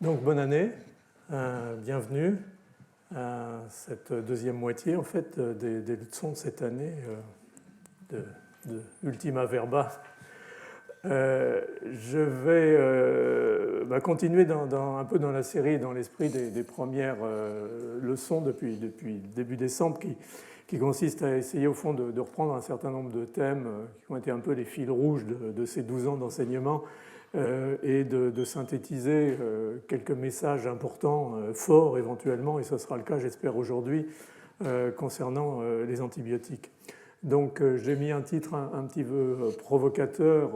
Donc bonne année, bienvenue à cette deuxième moitié en fait des leçons de cette année de Ultima Verba. Je vais continuer un peu dans la série, dans l'esprit des premières leçons depuis début décembre qui consiste à essayer au fond de reprendre un certain nombre de thèmes qui ont été un peu les fils rouges de ces 12 ans d'enseignement et de synthétiser quelques messages importants, forts éventuellement, et ce sera le cas j'espère aujourd'hui, concernant les antibiotiques. Donc j'ai mis un titre un petit peu provocateur,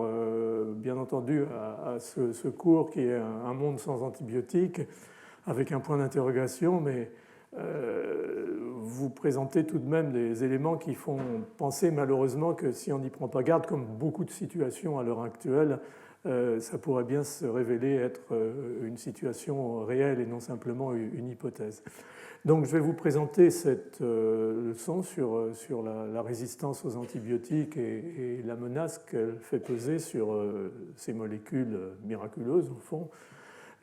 bien entendu, à ce cours qui est un monde sans antibiotiques, avec un point d'interrogation, mais vous présentez tout de même des éléments qui font penser malheureusement que si on n'y prend pas garde, comme beaucoup de situations à l'heure actuelle, ça pourrait bien se révéler être une situation réelle et non simplement une hypothèse. Donc je vais vous présenter cette leçon sur la résistance aux antibiotiques et la menace qu'elle fait peser sur ces molécules miraculeuses au fond.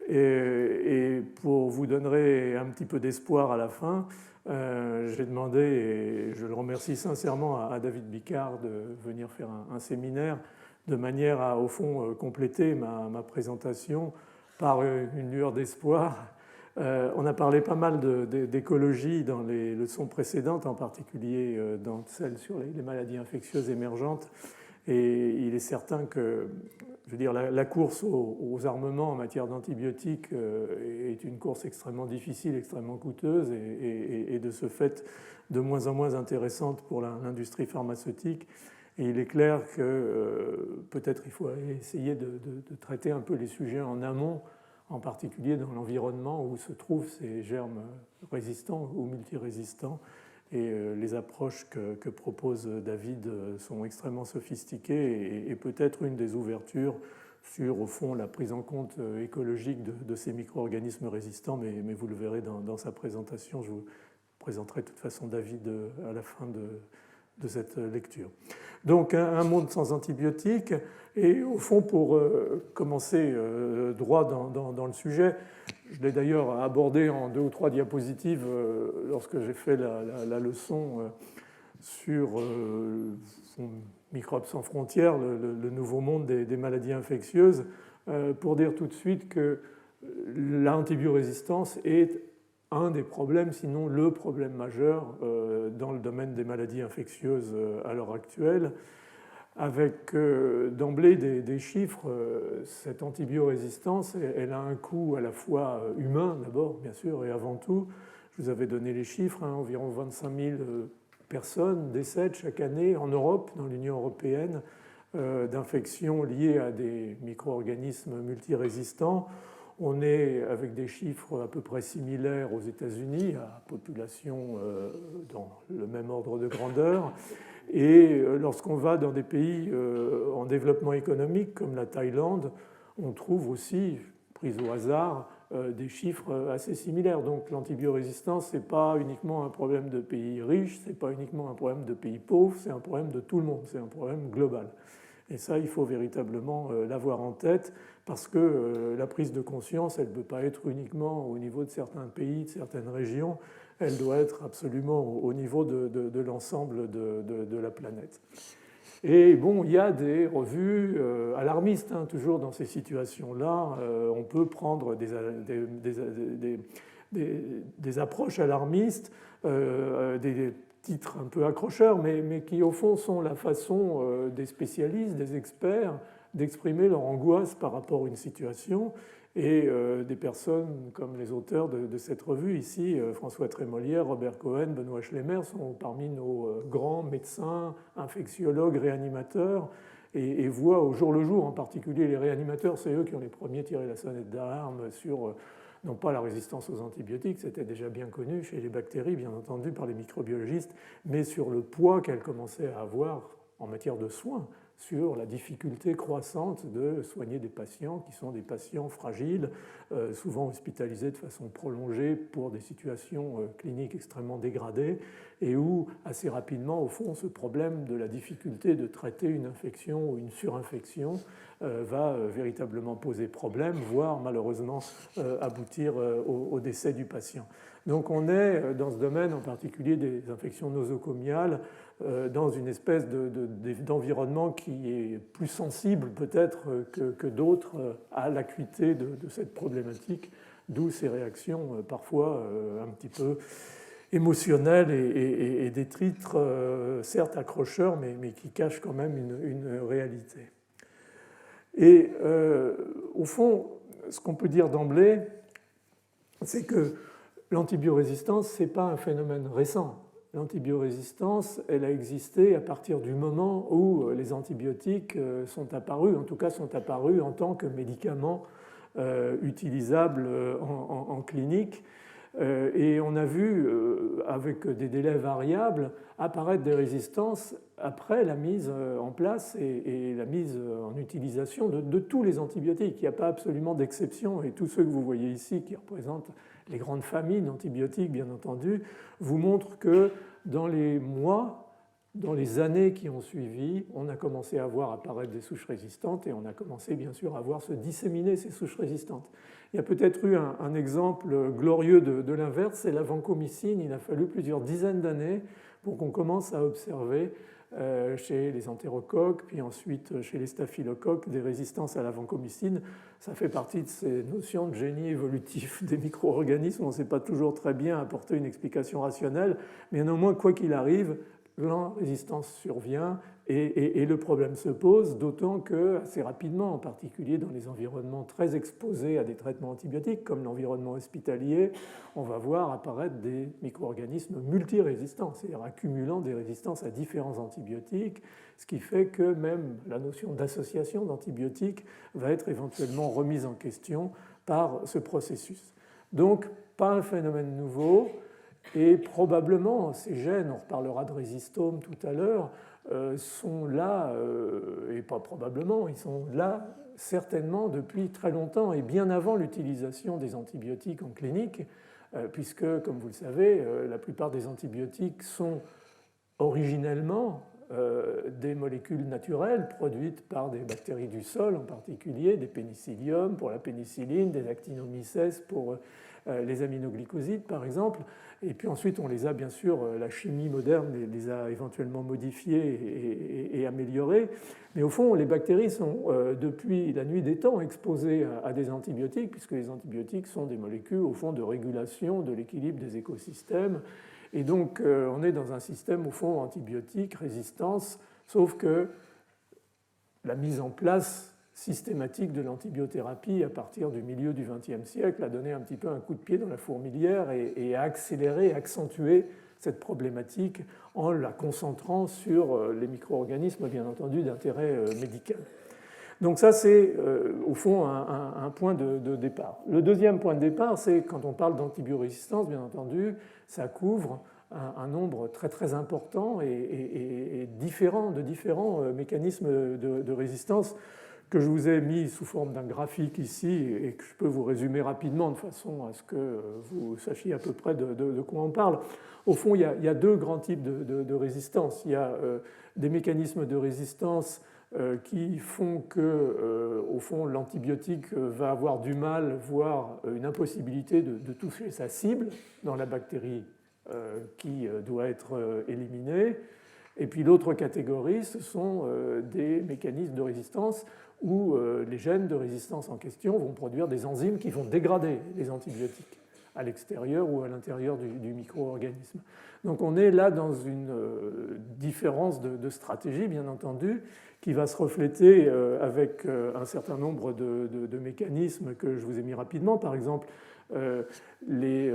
Et pour vous donner un petit peu d'espoir à la fin, j'ai demandé, et je le remercie sincèrement, à David Bicard de venir faire un séminaire de manière à, au fond, compléter ma présentation par une lueur d'espoir. On a parlé pas mal d'écologie dans les leçons précédentes, en particulier dans celles sur les maladies infectieuses émergentes. Et il est certain que, je veux dire, la course aux armements en matière d'antibiotiques est une course extrêmement difficile, extrêmement coûteuse et de ce fait de moins en moins intéressante pour l'industrie pharmaceutique. Et il est clair que peut-être il faut essayer de traiter un peu les sujets en amont, en particulier dans l'environnement où se trouvent ces germes résistants ou multirésistants. Et les approches que propose David sont extrêmement sophistiquées et peut-être une des ouvertures sur, au fond, la prise en compte écologique de ces micro-organismes résistants, mais vous le verrez dans sa présentation. Je vous présenterai de toute façon David à la fin de cette lecture. Donc un monde sans antibiotiques, et au fond pour commencer droit dans le sujet, je l'ai d'ailleurs abordé en 2 ou 3 diapositives lorsque j'ai fait la leçon sur Microbes sans frontières, le nouveau monde des maladies infectieuses, pour dire tout de suite que l'antibiorésistance est un des problèmes, sinon le problème majeur dans le domaine des maladies infectieuses à l'heure actuelle, avec d'emblée des chiffres. Cette antibiorésistance, elle a un coût à la fois humain d'abord, bien sûr, et avant tout. Je vous avais donné les chiffres, environ 25 000 personnes décèdent chaque année en Europe, dans l'Union européenne, d'infections liées à des micro-organismes multirésistants. On est avec des chiffres à peu près similaires aux États-Unis, à population dans le même ordre de grandeur. Et lorsqu'on va dans des pays en développement économique comme la Thaïlande, on trouve aussi, pris au hasard, des chiffres assez similaires. Donc l'antibiorésistance, ce n'est pas uniquement un problème de pays riches, ce n'est pas uniquement un problème de pays pauvres, c'est un problème de tout le monde, c'est un problème global. Et ça, il faut véritablement l'avoir en tête, parce que la prise de conscience, elle ne peut pas être uniquement au niveau de certains pays, de certaines régions, elle doit être absolument au niveau de l'ensemble de la planète. Et bon, il y a des revues alarmistes, toujours dans ces situations-là. On peut prendre des approches alarmistes, des titres un peu accrocheurs, mais qui au fond sont la façon des spécialistes, des experts, d'exprimer leur angoisse par rapport à une situation. Et des personnes comme les auteurs de cette revue ici, François Trémolière, Robert Cohen, Benoît Schlemmer, sont parmi nos grands médecins, infectiologues, réanimateurs, et voient au jour le jour, en particulier les réanimateurs, c'est eux qui ont les premiers tiré la sonnette d'alarme sur non pas la résistance aux antibiotiques, c'était déjà bien connu chez les bactéries, bien entendu, par les microbiologistes, mais sur le poids qu'elles commençaient à avoir en matière de soins sur la difficulté croissante de soigner des patients qui sont des patients fragiles, souvent hospitalisés de façon prolongée pour des situations cliniques extrêmement dégradées, et où assez rapidement, au fond, ce problème de la difficulté de traiter une infection ou une surinfection va véritablement poser problème, voire malheureusement aboutir au décès du patient. Donc on est dans ce domaine en particulier des infections nosocomiales dans une espèce d'environnement qui est plus sensible peut-être que d'autres à l'acuité de cette problématique, d'où ces réactions parfois un petit peu émotionnelles et des titres certes accrocheurs mais qui cachent quand même une réalité. Et au fond, ce qu'on peut dire d'emblée, c'est que l'antibiorésistance, ce n'est pas un phénomène récent. L'antibiorésistance, elle a existé à partir du moment où les antibiotiques sont apparus, en tout cas sont apparus en tant que médicaments utilisables en clinique. Et on a vu, avec des délais variables, apparaître des résistances après la mise en place et la mise en utilisation de tous les antibiotiques. Il n'y a pas absolument d'exception, et tous ceux que vous voyez ici qui représentent les grandes familles d'antibiotiques, bien entendu, vous montrent que dans les mois, dans les années qui ont suivi, on a commencé à voir apparaître des souches résistantes et on a commencé bien sûr à voir se disséminer ces souches résistantes. Il y a peut-être eu un exemple glorieux de l'inverse, c'est la vancomycine. Il a fallu plusieurs dizaines d'années pour qu'on commence à observer chez les entérocoques, puis ensuite chez les staphylocoques, des résistances à la vancomycine. Ça fait partie de ces notions de génie évolutif des micro-organismes. On ne sait pas toujours très bien apporter une explication rationnelle, mais néanmoins, quoi qu'il arrive, la résistance survient et le problème se pose, d'autant que assez rapidement, en particulier dans les environnements très exposés à des traitements antibiotiques, comme l'environnement hospitalier, on va voir apparaître des micro-organismes multirésistants, c'est-à-dire accumulant des résistances à différents antibiotiques, ce qui fait que même la notion d'association d'antibiotiques va être éventuellement remise en question par ce processus. Donc, pas un phénomène nouveau. Et probablement, ces gènes, on reparlera de résistome tout à l'heure, sont là, et pas probablement, ils sont là certainement depuis très longtemps et bien avant l'utilisation des antibiotiques en clinique, puisque, comme vous le savez, la plupart des antibiotiques sont originellement des molécules naturelles produites par des bactéries du sol, en particulier des pénicilliums pour la pénicilline, des actinomycètes pour les aminoglycosides, par exemple. Et puis ensuite, on les a, bien sûr, la chimie moderne les a éventuellement modifiées et améliorées. Mais au fond, les bactéries sont, depuis la nuit des temps, exposées à des antibiotiques, puisque les antibiotiques sont des molécules, au fond, de régulation de l'équilibre des écosystèmes. Et donc, on est dans un système, au fond, antibiotique, résistance, sauf que la mise en place systématique de l'antibiothérapie à partir du milieu du XXe siècle a donné un petit peu un coup de pied dans la fourmilière et a accéléré, accentué cette problématique en la concentrant sur les micro-organismes, bien entendu, d'intérêt médical. Donc ça, c'est au fond un point de départ. Le deuxième point de départ, c'est quand on parle d'antibiorésistance, bien entendu, ça couvre un nombre très très important et différent de différents mécanismes de résistance que je vous ai mis sous forme d'un graphique ici et que je peux vous résumer rapidement de façon à ce que vous sachiez à peu près de quoi on parle. Au fond, il y a deux grands types de résistance. Il y a des mécanismes de résistance qui font que, au fond, l'antibiotique va avoir du mal, voire une impossibilité de toucher sa cible dans la bactérie qui doit être éliminée. Et puis l'autre catégorie, ce sont des mécanismes de résistance où les gènes de résistance en question vont produire des enzymes qui vont dégrader les antibiotiques à l'extérieur ou à l'intérieur du micro-organisme. Donc on est là dans une différence de stratégie, bien entendu, qui va se refléter avec un certain nombre de mécanismes que je vous ai mis rapidement. Par exemple, les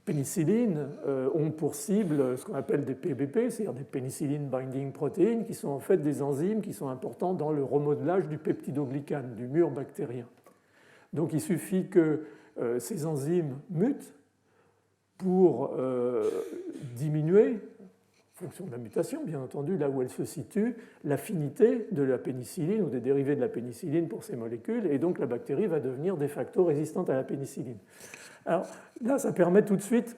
pénicillines ont pour cible ce qu'on appelle des PBP, c'est-à-dire des pénicilline binding proteins, qui sont en fait des enzymes qui sont importants dans le remodelage du peptidoglycane, du mur bactérien. Donc il suffit que ces enzymes mutent pour diminuer, fonction de la mutation, bien entendu, là où elle se situe, l'affinité de la pénicilline ou des dérivés de la pénicilline pour ces molécules, et donc la bactérie va devenir de facto résistante à la pénicilline. Alors là, ça permet tout de suite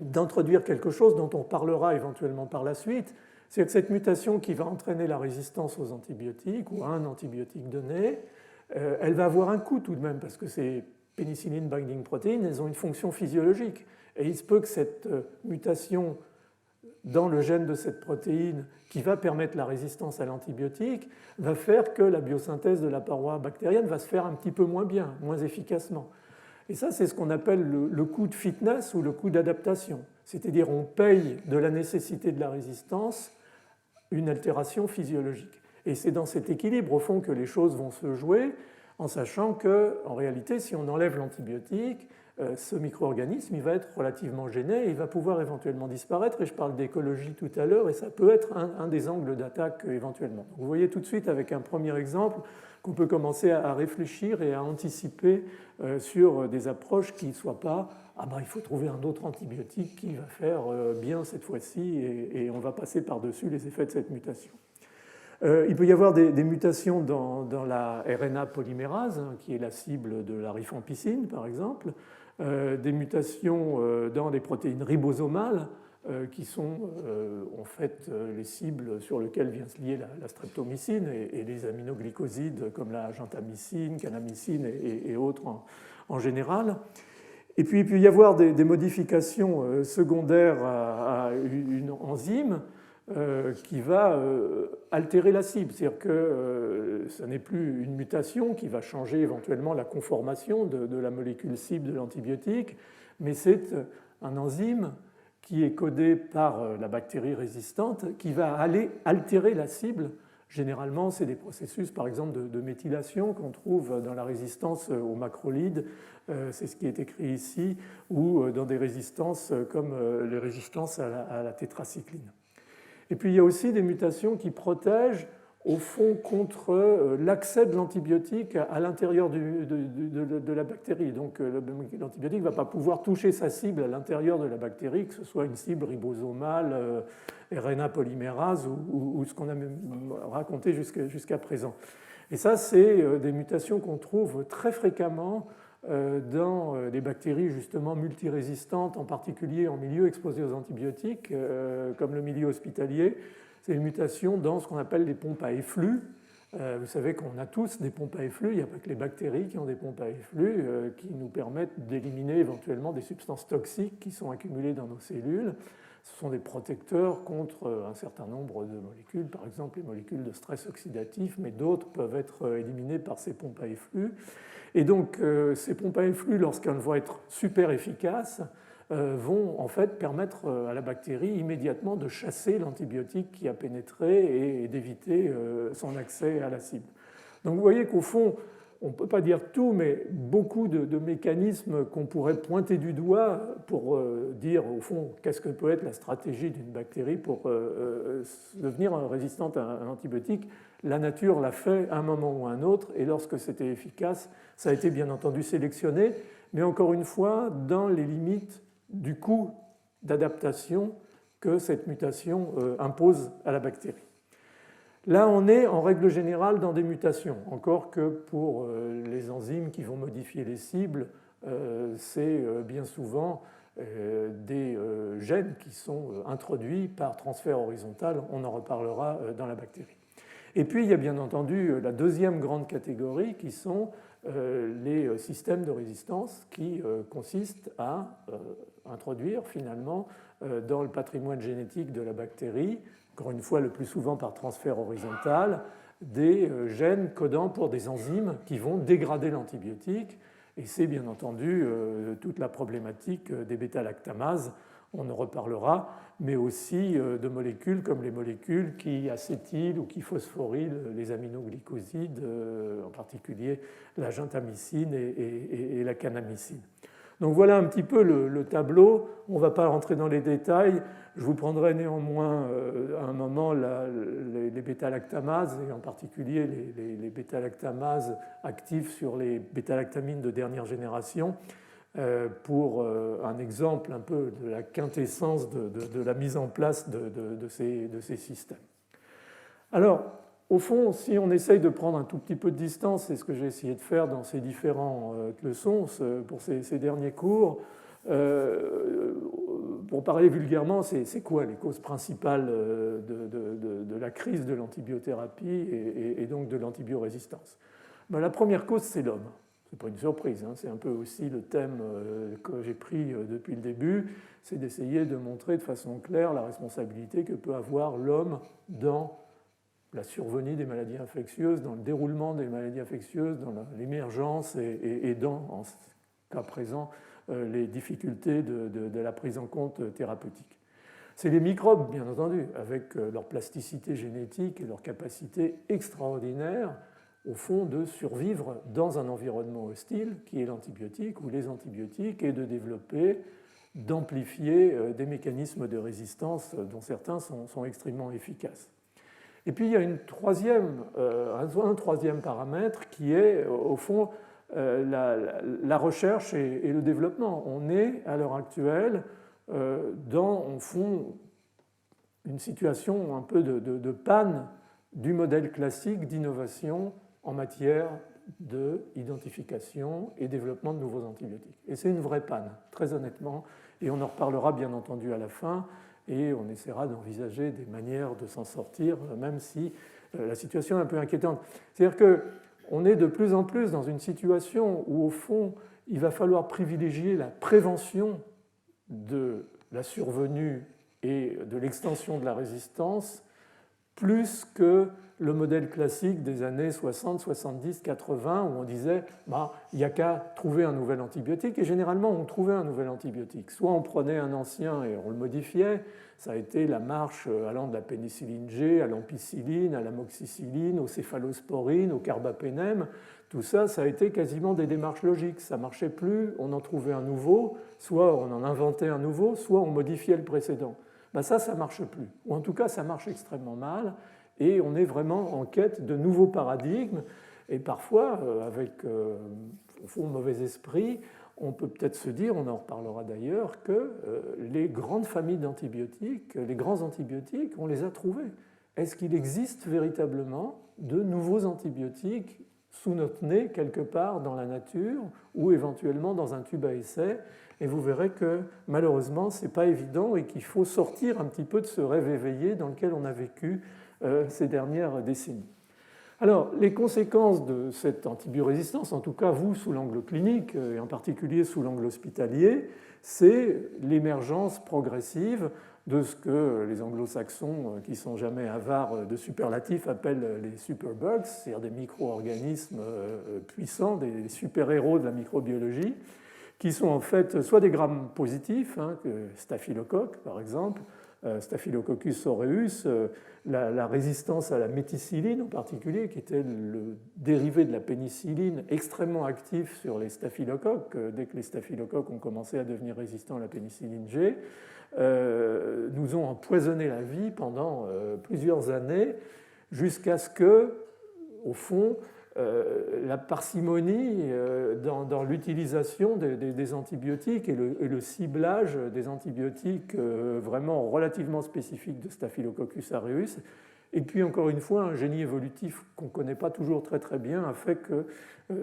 d'introduire quelque chose dont on parlera éventuellement par la suite, c'est que cette mutation qui va entraîner la résistance aux antibiotiques ou à un antibiotique donné, elle va avoir un coût tout de même, parce que ces pénicilline binding proteins, elles ont une fonction physiologique. Et il se peut que cette mutation dans le gène de cette protéine qui va permettre la résistance à l'antibiotique va faire que la biosynthèse de la paroi bactérienne va se faire un petit peu moins bien, moins efficacement. Et ça, c'est ce qu'on appelle le coût de fitness ou le coût d'adaptation. C'est-à-dire on paye de la nécessité de la résistance une altération physiologique. Et c'est dans cet équilibre, au fond, que les choses vont se jouer, en sachant qu'en réalité, si on enlève l'antibiotique, ce micro-organisme il va être relativement gêné et il va pouvoir éventuellement disparaître. Et je parle d'écologie tout à l'heure, et ça peut être un des angles d'attaque éventuellement. Donc vous voyez tout de suite avec un premier exemple qu'on peut commencer à réfléchir et à anticiper sur des approches qui ne soient pas « ah ben il faut trouver un autre antibiotique qui va faire bien cette fois-ci et on va passer par-dessus les effets de cette mutation ». Il peut y avoir des mutations dans la RNA polymérase, qui est la cible de la rifampicine par exemple, des mutations dans les protéines ribosomales, qui sont en fait les cibles sur lesquelles vient se lier la streptomycine et les aminoglycosides comme la gentamicine, kanamycine et autres en général. Et puis il peut y avoir des modifications secondaires à une enzyme qui va altérer la cible. C'est-à-dire que ce n'est plus une mutation qui va changer éventuellement la conformation de la molécule cible de l'antibiotique, mais c'est un enzyme qui est codé par la bactérie résistante qui va aller altérer la cible. Généralement, c'est des processus, par exemple, de méthylation qu'on trouve dans la résistance aux macrolides, c'est ce qui est écrit ici, ou dans des résistances comme les résistances à la tétracycline. Et puis il y a aussi des mutations qui protègent au fond contre l'accès de l'antibiotique à l'intérieur de la bactérie. Donc l'antibiotique ne va pas pouvoir toucher sa cible à l'intérieur de la bactérie, que ce soit une cible ribosomale, RNA polymérase ou ce qu'on a raconté jusqu'à présent. Et ça, c'est des mutations qu'on trouve très fréquemment dans les bactéries justement multirésistantes, en particulier en milieu exposé aux antibiotiques, comme le milieu hospitalier. C'est une mutation dans ce qu'on appelle les pompes à efflux. Vous savez qu'on a tous des pompes à efflux, il n'y a pas que les bactéries qui ont des pompes à efflux qui nous permettent d'éliminer éventuellement des substances toxiques qui sont accumulées dans nos cellules. Ce sont des protecteurs contre un certain nombre de molécules, par exemple les molécules de stress oxydatif, mais d'autres peuvent être éliminées par ces pompes à efflux. Et donc ces pompes à efflux, lorsqu'elles vont être super efficaces, vont en fait permettre à la bactérie immédiatement de chasser l'antibiotique qui a pénétré et d'éviter son accès à la cible. Donc vous voyez qu'au fond, on ne peut pas dire tout, mais beaucoup de mécanismes qu'on pourrait pointer du doigt pour dire, au fond, qu'est-ce que peut être la stratégie d'une bactérie pour devenir résistante à un antibiotique. La nature l'a fait à un moment ou à un autre, et lorsque c'était efficace, ça a été bien entendu sélectionné, mais encore une fois, dans les limites du coût d'adaptation que cette mutation impose à la bactérie. Là, on est en règle générale dans des mutations, encore que pour les enzymes qui vont modifier les cibles, c'est bien souvent des gènes qui sont introduits par transfert horizontal, on en reparlera dans la bactérie. Et puis, il y a bien entendu la deuxième grande catégorie qui sont les systèmes de résistance qui consistent à introduire finalement dans le patrimoine génétique de la bactérie, encore une fois le plus souvent par transfert horizontal, des gènes codant pour des enzymes qui vont dégrader l'antibiotique. Et c'est bien entendu toute la problématique des bêta-lactamases, on en reparlera, mais aussi de molécules comme les molécules qui acétylent ou qui phosphorylent les aminoglycosides, en particulier la gentamicine et la kanamycine. Donc voilà un petit peu le tableau. On ne va pas rentrer dans les détails. Je vous prendrai néanmoins à un moment les bêta-lactamases, et en particulier les bêta-lactamases actives sur les bêta-lactamines de dernière génération, pour un exemple un peu de la quintessence de la mise en place de ces systèmes. Alors, au fond, si on essaye de prendre un tout petit peu de distance, c'est ce que j'ai essayé de faire dans ces différentes leçons pour ces derniers cours, pour parler vulgairement, c'est quoi les causes principales de la crise de l'antibiothérapie et donc de l'antibiorésistance? Ben, la première cause, c'est l'homme. Ce n'est pas une surprise, hein, c'est un peu aussi le thème que j'ai pris depuis le début, c'est d'essayer de montrer de façon claire la responsabilité que peut avoir l'homme dans la survenue des maladies infectieuses, dans le déroulement des maladies infectieuses, dans l'émergence et dans, en cas présent, les difficultés de la prise en compte thérapeutique. C'est les microbes, bien entendu, avec leur plasticité génétique et leur capacité extraordinaire, au fond, de survivre dans un environnement hostile qui est l'antibiotique ou les antibiotiques et de développer, d'amplifier des mécanismes de résistance dont certains sont extrêmement efficaces. Et puis il y a un troisième paramètre qui est, au fond, la recherche et le développement. On est, à l'heure actuelle, dans, au fond, une situation un peu de panne du modèle classique d'innovation en matière d'identification et développement de nouveaux antibiotiques. Et c'est une vraie panne, très honnêtement, et on en reparlera bien entendu à la fin, et on essaiera d'envisager des manières de s'en sortir, même si la situation est un peu inquiétante. C'est-à-dire qu'on est de plus en plus dans une situation où, au fond, il va falloir privilégier la prévention de la survenue et de l'extension de la résistance plus que le modèle classique des années 60, 70, 80, où on disait il n'y a qu'à trouver un nouvel antibiotique, et généralement on trouvait un nouvel antibiotique. Soit on prenait un ancien et on le modifiait, ça a été la marche allant de la pénicilline G à l'ampicilline, à l'amoxicilline, aux céphalosporines, au carbapénème. Tout ça, ça a été quasiment des démarches logiques. Ça ne marchait plus, on en trouvait un nouveau, soit on en inventait un nouveau, soit on modifiait le précédent. Ça ne marche plus, ou en tout cas ça marche extrêmement mal, et on est vraiment en quête de nouveaux paradigmes, et parfois, avec au fond mauvais esprit, on peut peut-être se dire, on en reparlera d'ailleurs, que les grandes familles d'antibiotiques, les grands antibiotiques, on les a trouvés. Est-ce qu'il existe véritablement de nouveaux antibiotiques sous notre nez, quelque part dans la nature, ou éventuellement dans un tube à essai? Et vous verrez que malheureusement, ce n'est pas évident et qu'il faut sortir un petit peu de ce rêve éveillé dans lequel on a vécu ces dernières décennies. Alors, les conséquences de cette antibiorésistance, en tout cas vous, sous l'angle clinique, et en particulier sous l'angle hospitalier, c'est l'émergence progressive de ce que les anglo-saxons, qui ne sont jamais avares de superlatifs, appellent les superbugs, c'est-à-dire des micro-organismes puissants, des super-héros de la microbiologie, qui sont en fait soit des grammes positifs, staphylocoque par exemple, Staphylococcus aureus, la résistance à la méticilline en particulier, qui était le dérivé de la pénicilline extrêmement actif sur les staphylocoques. Dès que les staphylocoques ont commencé à devenir résistants à la pénicilline G, nous ont empoisonné la vie pendant plusieurs années, jusqu'à ce que, au fond, la parcimonie dans l'utilisation des antibiotiques et le ciblage des antibiotiques vraiment relativement spécifiques de Staphylococcus aureus. Et puis encore une fois, un génie évolutif qu'on ne connaît pas toujours très très bien a fait que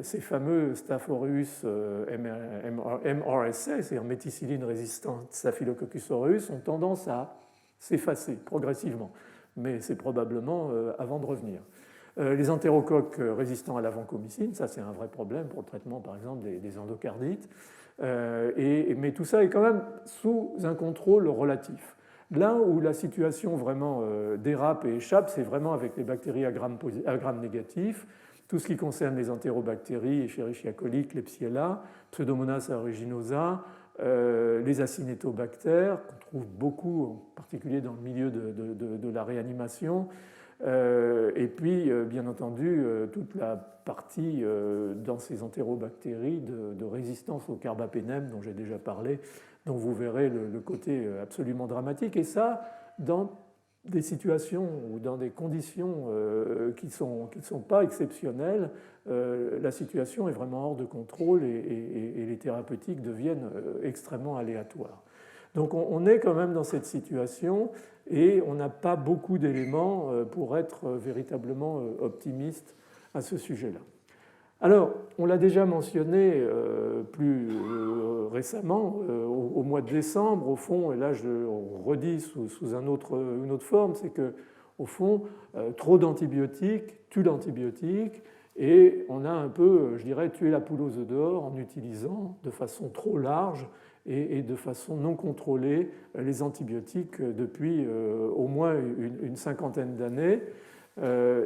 ces fameux Staph aureus MRSA, c'est-à-dire méticilline résistante Staphylococcus aureus, ont tendance à s'effacer progressivement. Mais c'est probablement avant de revenir. Les entérocoques résistants à la vancomycine, ça c'est un vrai problème pour le traitement par exemple des endocardites, mais tout ça est quand même sous un contrôle relatif. Là où la situation vraiment dérape et échappe, c'est vraiment avec les bactéries à gram négatif, tout ce qui concerne les entérobactéries, Escherichia coli, Klebsiella, Pseudomonas aeruginosa, les acinétobactères, qu'on trouve beaucoup, en particulier dans le milieu de la réanimation, et puis, bien entendu, toute la partie dans ces entérobactéries de résistance au carbapénème dont j'ai déjà parlé, dont vous verrez le côté absolument dramatique. Et ça, dans des situations ou dans des conditions qui ne sont pas exceptionnelles, la situation est vraiment hors de contrôle et les thérapeutiques deviennent extrêmement aléatoires. Donc on est quand même dans cette situation et on n'a pas beaucoup d'éléments pour être véritablement optimiste à ce sujet-là. Alors, on l'a déjà mentionné plus récemment, au mois de décembre, au fond, et là je le redis sous une autre forme, c'est que, au fond, trop d'antibiotiques tue l'antibiotique, et on a un peu, je dirais, tué la poule aux œufs d'or en utilisant de façon trop large et de façon non contrôlée les antibiotiques depuis au moins une cinquantaine d'années.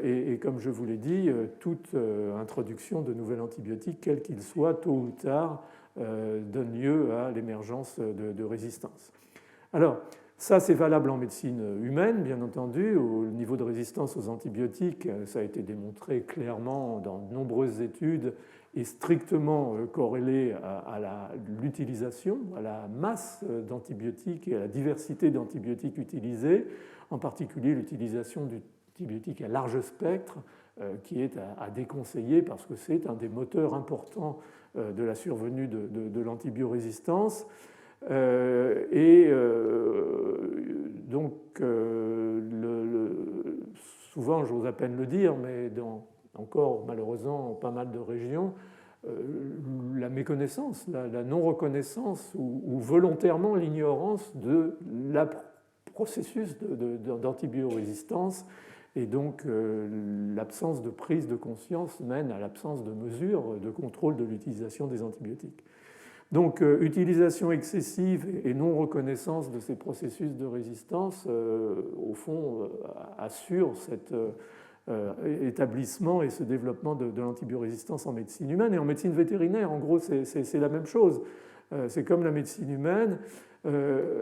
Et comme je vous l'ai dit, toute introduction de nouvel antibiotique, quel qu'il soit, tôt ou tard, donne lieu à l'émergence de résistance. Alors, ça, c'est valable en médecine humaine, bien entendu. Au niveau de résistance aux antibiotiques, ça a été démontré clairement dans de nombreuses études et strictement corrélé à l'utilisation, à la masse d'antibiotiques et à la diversité d'antibiotiques utilisés, en particulier l'utilisation d'antibiotiques à large spectre, qui est à déconseiller parce que c'est un des moteurs importants de la survenue de l'antibiorésistance. Donc, souvent, j'ose à peine le dire, mais dans encore malheureusement pas mal de régions, la méconnaissance, la non-reconnaissance ou volontairement l'ignorance de la processus d'antibiorésistance et donc l'absence de prise de conscience mène à l'absence de mesures de contrôle de l'utilisation des antibiotiques. Donc, utilisation excessive et non-reconnaissance de ces processus de résistance, au fond, assure cet établissement et ce développement de l'antibiorésistance en médecine humaine. Et en médecine vétérinaire, en gros, c'est la même chose. C'est comme la médecine humaine.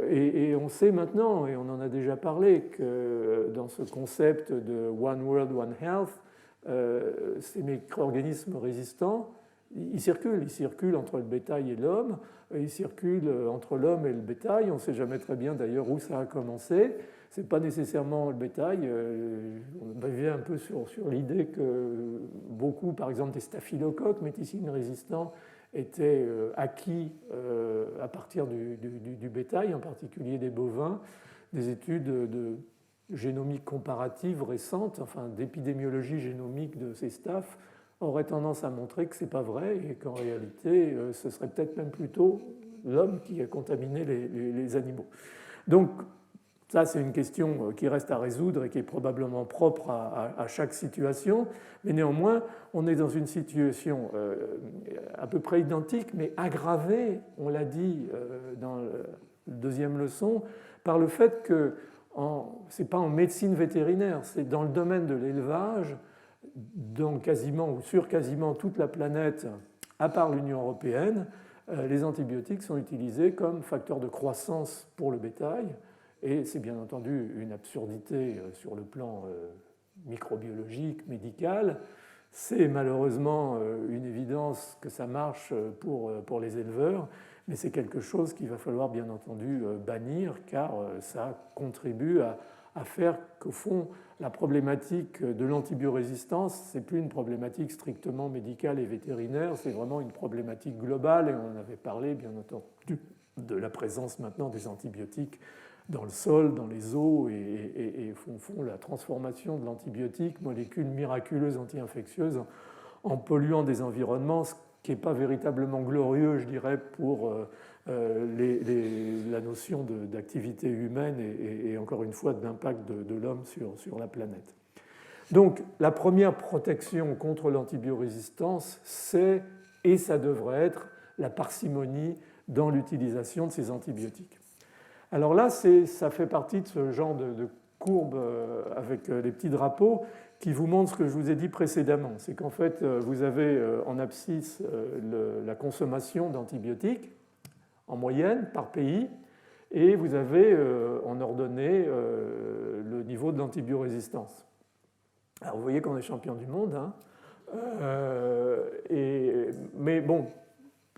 Et on sait maintenant, et on en a déjà parlé, que dans ce concept de One World, One Health, ces micro-organismes résistants, ils circulent entre le bétail et l'homme, ils circulent entre l'homme et le bétail, on ne sait jamais très bien d'ailleurs où ça a commencé, ce n'est pas nécessairement le bétail, on revient un peu sur l'idée que beaucoup, par exemple des staphylocoques méticilines résistants, étaient acquis à partir du bétail, en particulier des bovins, des études de génomique comparative récentes, enfin d'épidémiologie génomique de ces staphs, aurait tendance à montrer que ce n'est pas vrai et qu'en réalité, ce serait peut-être même plutôt l'homme qui a contaminé les animaux. Donc, ça, c'est une question qui reste à résoudre et qui est probablement propre à chaque situation, mais néanmoins, on est dans une situation à peu près identique, mais aggravée, on l'a dit dans la deuxième leçon, par le fait que ce n'est pas en médecine vétérinaire, c'est dans le domaine de l'élevage, dans quasiment ou sur quasiment toute la planète, à part l'Union européenne, les antibiotiques sont utilisés comme facteurs de croissance pour le bétail, et c'est bien entendu une absurdité sur le plan microbiologique, médical. C'est malheureusement une évidence que ça marche pour les éleveurs, mais c'est quelque chose qu'il va falloir bien entendu bannir, car ça contribue à faire qu'au fond, la problématique de l'antibiorésistance, ce n'est plus une problématique strictement médicale et vétérinaire, c'est vraiment une problématique globale, et on avait parlé bien entendu de la présence maintenant des antibiotiques dans le sol, dans les eaux, et font la transformation de l'antibiotique, molécule miraculeuse anti-infectieuse, en polluant des environnements, ce qui n'est pas véritablement glorieux, je dirais, pour la notion d'activité humaine et encore une fois d'impact de l'homme sur la planète. Donc la première protection contre l'antibiorésistance, c'est, et ça devrait être, la parcimonie dans l'utilisation de ces antibiotiques. Alors là, ça fait partie de ce genre de courbe avec les petits drapeaux qui vous montre ce que je vous ai dit précédemment. C'est qu'en fait, vous avez en abscisse la consommation d'antibiotiques, en moyenne, par pays, et vous avez en ordonnée le niveau de l'antibiorésistance. Alors vous voyez qu'on est champion du monde, hein, mais bon,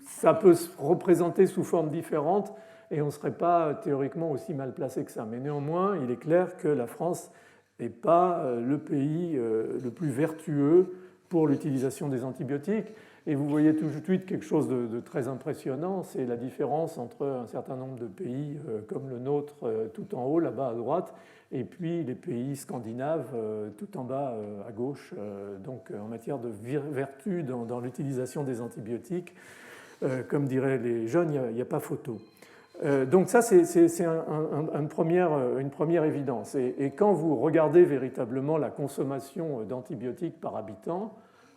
ça peut se représenter sous forme différente, et on ne serait pas théoriquement aussi mal placé que ça. Mais néanmoins, il est clair que la France n'est pas le pays le plus vertueux pour l'utilisation des antibiotiques. Et vous voyez tout de suite quelque chose de très impressionnant, c'est la différence entre un certain nombre de pays comme le nôtre tout en haut, là-bas à droite, et puis les pays scandinaves tout en bas à gauche. Donc en matière de vertu dans l'utilisation des antibiotiques, comme diraient les jeunes, il n'y a pas photo. Donc ça, c'est une première évidence. Et quand vous regardez véritablement la consommation d'antibiotiques par habitant,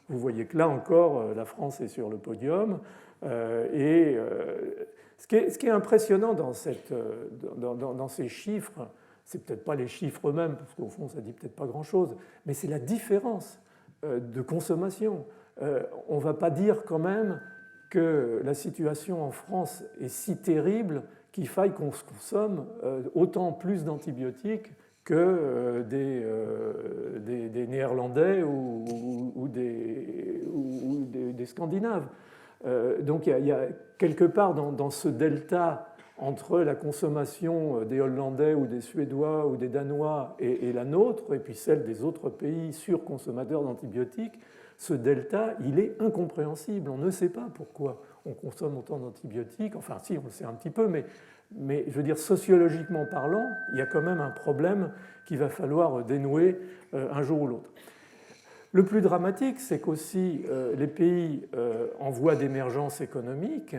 vous voyez que là encore, la France est sur le podium. Ce qui est impressionnant dans ces chiffres, c'est peut-être pas les chiffres eux-mêmes, parce qu'au fond, ça dit peut-être pas grand-chose, mais c'est la différence de consommation. On ne va pas dire quand même que la situation en France est si terrible qu'il faille qu'on consomme autant plus d'antibiotiques que des Néerlandais ou des Scandinaves. Donc il y a quelque part dans ce delta entre la consommation des Hollandais ou des Suédois ou des Danois et la nôtre, et puis celle des autres pays surconsommateurs d'antibiotiques, ce delta, il est incompréhensible. On ne sait pas pourquoi on consomme autant d'antibiotiques. Enfin, si, on le sait un petit peu, mais je veux dire, sociologiquement parlant, il y a quand même un problème qu'il va falloir dénouer un jour ou l'autre. Le plus dramatique, c'est qu'aussi les pays en voie d'émergence économique,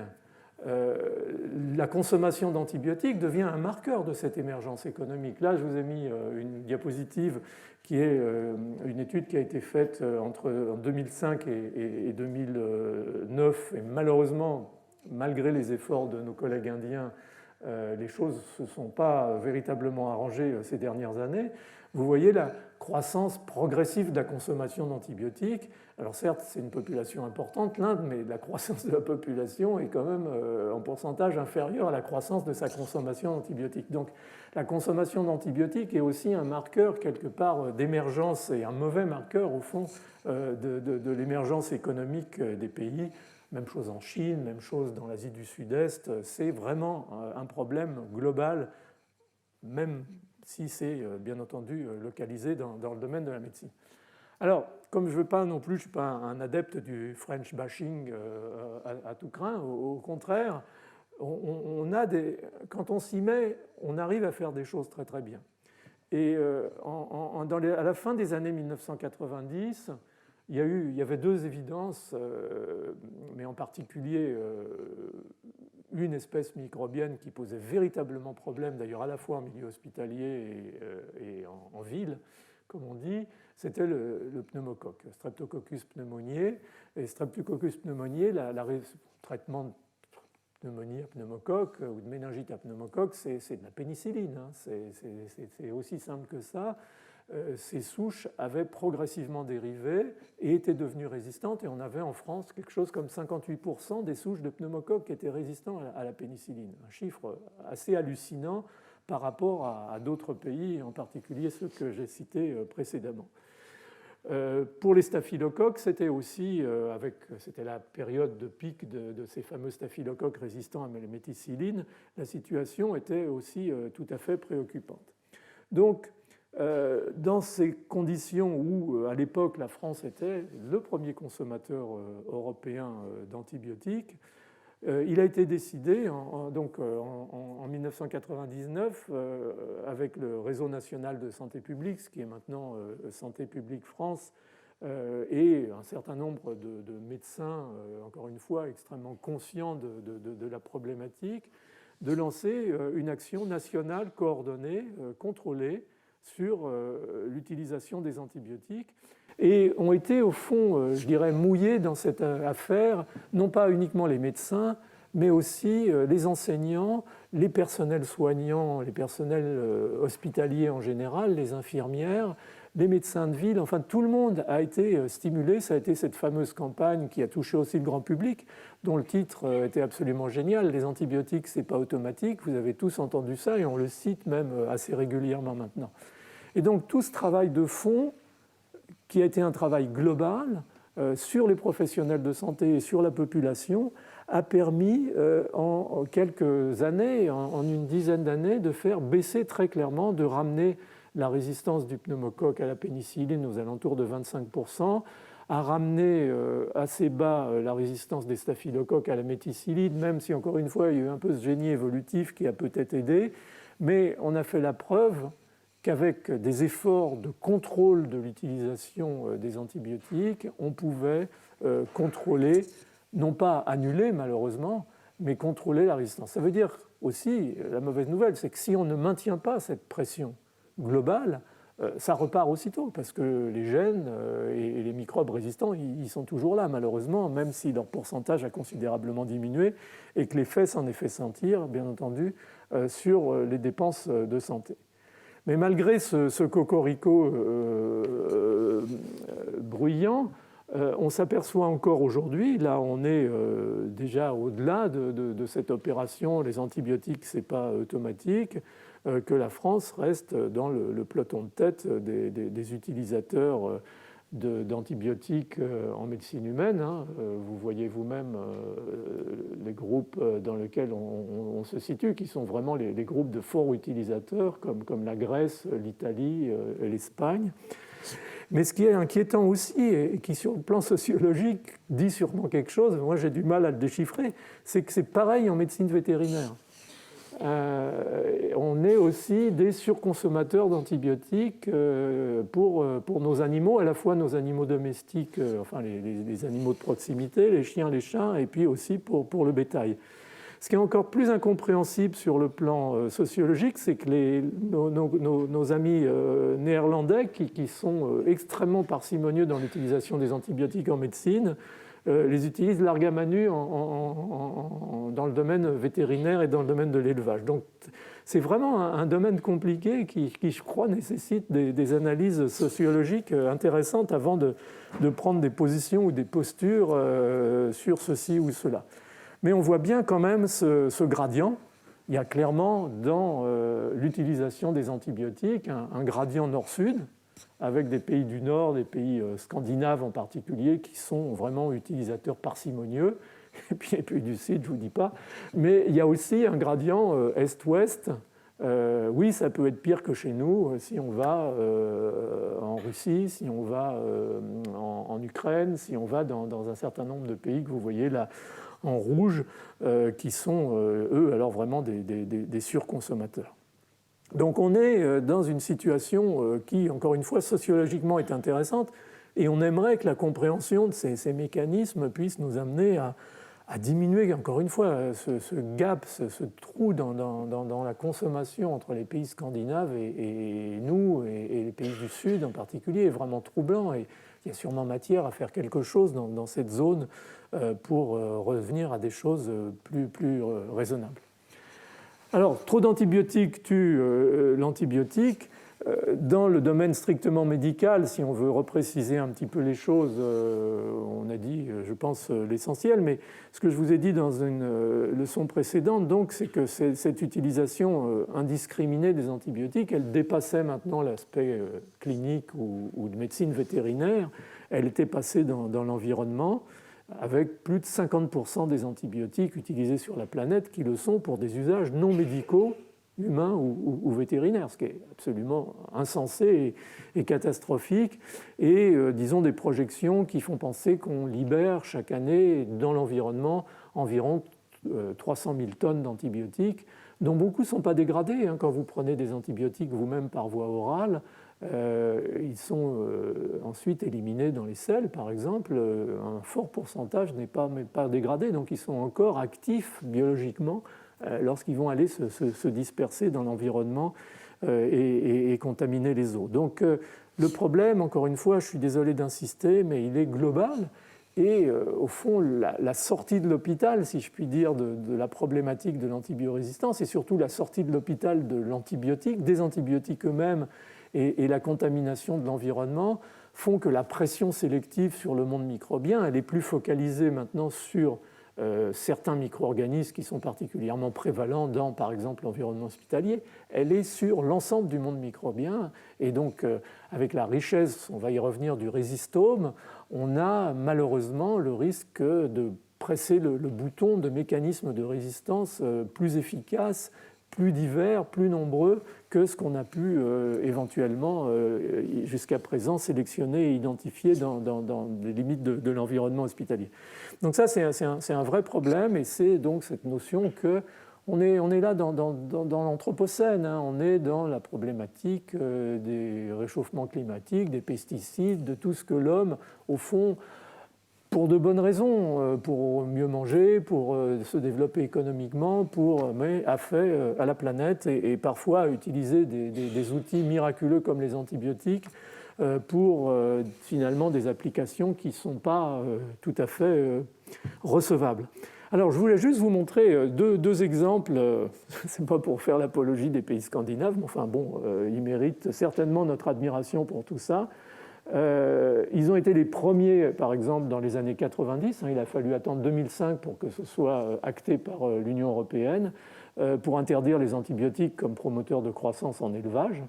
la consommation d'antibiotiques devient un marqueur de cette émergence économique. Là, je vous ai mis une diapositive qui est une étude qui a été faite entre 2005 et 2009, et malheureusement, malgré les efforts de nos collègues indiens, les choses ne se sont pas véritablement arrangées ces dernières années. Vous voyez la croissance progressive de la consommation d'antibiotiques. Alors certes, c'est une population importante, l'Inde, mais la croissance de la population est quand même en pourcentage inférieur à la croissance de sa consommation d'antibiotiques. Donc la consommation d'antibiotiques est aussi un marqueur quelque part d'émergence, et un mauvais marqueur au fond de l'émergence économique des pays. Même chose en Chine, même chose dans l'Asie du Sud-Est. C'est vraiment un problème global, même si c'est bien entendu localisé dans le domaine de la médecine. Alors, comme je ne veux pas non plus, je ne suis pas un adepte du French bashing à tout crin, au contraire, quand on s'y met, on arrive à faire des choses très très bien. Et à la fin des années 1990, il y avait deux évidences, mais en particulier une espèce microbienne qui posait véritablement problème, d'ailleurs à la fois en milieu hospitalier et en ville, comme on dit, c'était le pneumocoque, Streptococcus pneumoniae. Et Streptococcus pneumoniae, le traitement de pneumonie à pneumocoque ou de méningite à pneumocoque, c'est de la pénicilline, hein. C'est aussi simple que ça. Ces souches avaient progressivement dérivé et étaient devenues résistantes, et on avait en France quelque chose comme 58% des souches de pneumocoques qui étaient résistants à la pénicilline. Un chiffre assez hallucinant par rapport à d'autres pays, en particulier ceux que j'ai cités précédemment. Pour les staphylocoques, c'était aussi, c'était la période de pic de ces fameux staphylocoques résistants à la méticilline, la situation était aussi tout à fait préoccupante. Donc, dans ces conditions où, à l'époque, la France était le premier consommateur européen d'antibiotiques, il a été décidé en 1999, avec le Réseau national de santé publique, ce qui est maintenant Santé publique France, et un certain nombre de médecins, encore une fois, extrêmement conscients de la problématique, de lancer une action nationale coordonnée, contrôlée, sur l'utilisation des antibiotiques, et ont été au fond, je dirais, mouillés dans cette affaire, non pas uniquement les médecins, mais aussi les enseignants, les personnels soignants, les personnels hospitaliers en général, les infirmières, les médecins de ville, enfin tout le monde a été stimulé. Ça a été cette fameuse campagne qui a touché aussi le grand public, dont le titre était absolument génial. Les antibiotiques, ce n'est pas automatique, vous avez tous entendu ça et on le cite même assez régulièrement maintenant. Et donc tout ce travail de fond, qui a été un travail global sur les professionnels de santé et sur la population, a permis en quelques années, en une dizaine d'années, de faire baisser très clairement, de ramener la résistance du pneumocoque à la pénicilline aux alentours de 25%, a ramené assez bas la résistance des staphylocoques à la méticilline, même si encore une fois il y a eu un peu ce génie évolutif qui a peut-être aidé, mais on a fait la preuve qu'avec des efforts de contrôle de l'utilisation des antibiotiques, on pouvait contrôler, non pas annuler malheureusement, mais contrôler la résistance. Ça veut dire aussi, la mauvaise nouvelle, c'est que si on ne maintient pas cette pression globale, ça repart aussitôt, parce que les gènes et les microbes résistants, ils sont toujours là, malheureusement, même si leur pourcentage a considérablement diminué, et que l'effet s'en est fait sentir, bien entendu, sur les dépenses de santé. Mais malgré ce cocorico bruyant, on s'aperçoit encore aujourd'hui, là on est déjà au-delà de cette opération, les antibiotiques, ce n'est pas automatique, que la France reste dans le peloton de tête des utilisateurs d'antibiotiques en médecine humaine. Vous voyez vous-même les groupes dans lesquels on se situe, qui sont vraiment les groupes de forts utilisateurs, comme la Grèce, l'Italie et l'Espagne. Mais ce qui est inquiétant aussi, et qui sur le plan sociologique dit sûrement quelque chose, moi j'ai du mal à le déchiffrer, c'est que c'est pareil en médecine vétérinaire. On est aussi des surconsommateurs d'antibiotiques pour nos animaux, à la fois nos animaux domestiques, enfin les animaux de proximité, les chiens, les chats, et puis aussi pour le bétail. Ce qui est encore plus incompréhensible sur le plan sociologique, c'est que nos amis néerlandais, qui sont extrêmement parcimonieux dans l'utilisation des antibiotiques en médecine, les utilisent larga manu dans le domaine vétérinaire et dans le domaine de l'élevage. Donc c'est vraiment un domaine compliqué qui, je crois, nécessite des analyses sociologiques intéressantes avant de prendre des positions ou des postures sur ceci ou cela. Mais on voit bien quand même ce gradient. Il y a clairement dans l'utilisation des antibiotiques un gradient nord-sud, avec des pays du Nord, des pays scandinaves en particulier, qui sont vraiment utilisateurs parcimonieux, et puis les pays du Sud, je ne vous dis pas. Mais il y a aussi un gradient Est-Ouest. Oui, ça peut être pire que chez nous, si on va en Russie, si on va en Ukraine, si on va dans un certain nombre de pays que vous voyez là en rouge, qui sont, eux, alors vraiment des surconsommateurs. Donc on est dans une situation qui, encore une fois, sociologiquement est intéressante, et on aimerait que la compréhension de ces mécanismes puisse nous amener à diminuer, encore une fois, ce gap, ce trou dans la consommation entre les pays scandinaves et nous, et les pays du Sud en particulier, est vraiment troublant, et il y a sûrement matière à faire quelque chose dans cette zone pour revenir à des choses plus raisonnables. Alors, trop d'antibiotiques tue l'antibiotique. Dans le domaine strictement médical, si on veut repréciser un petit peu les choses, on a dit, je pense, l'essentiel, mais ce que je vous ai dit dans une leçon précédente, donc, c'est que cette utilisation indiscriminée des antibiotiques, elle dépassait maintenant l'aspect clinique ou de médecine vétérinaire, elle était passée dans l'environnement, avec plus de 50% des antibiotiques utilisés sur la planète qui le sont pour des usages non médicaux, humains ou vétérinaires, ce qui est absolument insensé et catastrophique, et disons des projections qui font penser qu'on libère chaque année dans l'environnement environ 300 000 tonnes d'antibiotiques, dont beaucoup ne sont pas dégradés. Quand vous prenez des antibiotiques vous-même par voie orale, ils sont ensuite éliminés dans les selles, par exemple. Un fort pourcentage n'est pas dégradé, donc ils sont encore actifs biologiquement lorsqu'ils vont aller se disperser dans l'environnement et contaminer les eaux. Donc le problème, encore une fois, je suis désolé d'insister, mais il est global. Et au fond, la sortie de l'hôpital, si je puis dire, de la problématique de l'antibiorésistance, et surtout la sortie de l'hôpital de l'antibiotique, des antibiotiques eux-mêmes, et la contamination de l'environnement font que la pression sélective sur le monde microbien, elle est plus focalisée maintenant sur certains micro-organismes qui sont particulièrement prévalents dans, par exemple, l'environnement hospitalier. Elle est sur l'ensemble du monde microbien, et donc avec la richesse, on va y revenir, du résistome, on a malheureusement le risque de presser le bouton de mécanismes de résistance plus efficaces, plus divers, plus nombreux que ce qu'on a pu éventuellement jusqu'à présent sélectionner et identifier dans les limites de l'environnement hospitalier. Donc ça, c'est un vrai problème, et c'est donc cette notion qu'on est là dans l'Anthropocène, hein, on est dans la problématique des réchauffements climatiques, des pesticides, de tout ce que l'homme, au fond, pour de bonnes raisons, pour mieux manger, pour se développer économiquement, mais a fait à la planète, et parfois a utilisé des outils miraculeux comme les antibiotiques pour finalement des applications qui ne sont pas tout à fait recevables. Alors je voulais juste vous montrer deux exemples, ce n'est pas pour faire l'apologie des pays scandinaves, mais enfin bon, ils méritent certainement notre admiration pour tout ça. Ils ont été les premiers, par exemple, dans les années 90. Il a fallu attendre 2005 pour que ce soit acté par l'Union européenne pour interdire les antibiotiques comme promoteurs de croissance en élevage.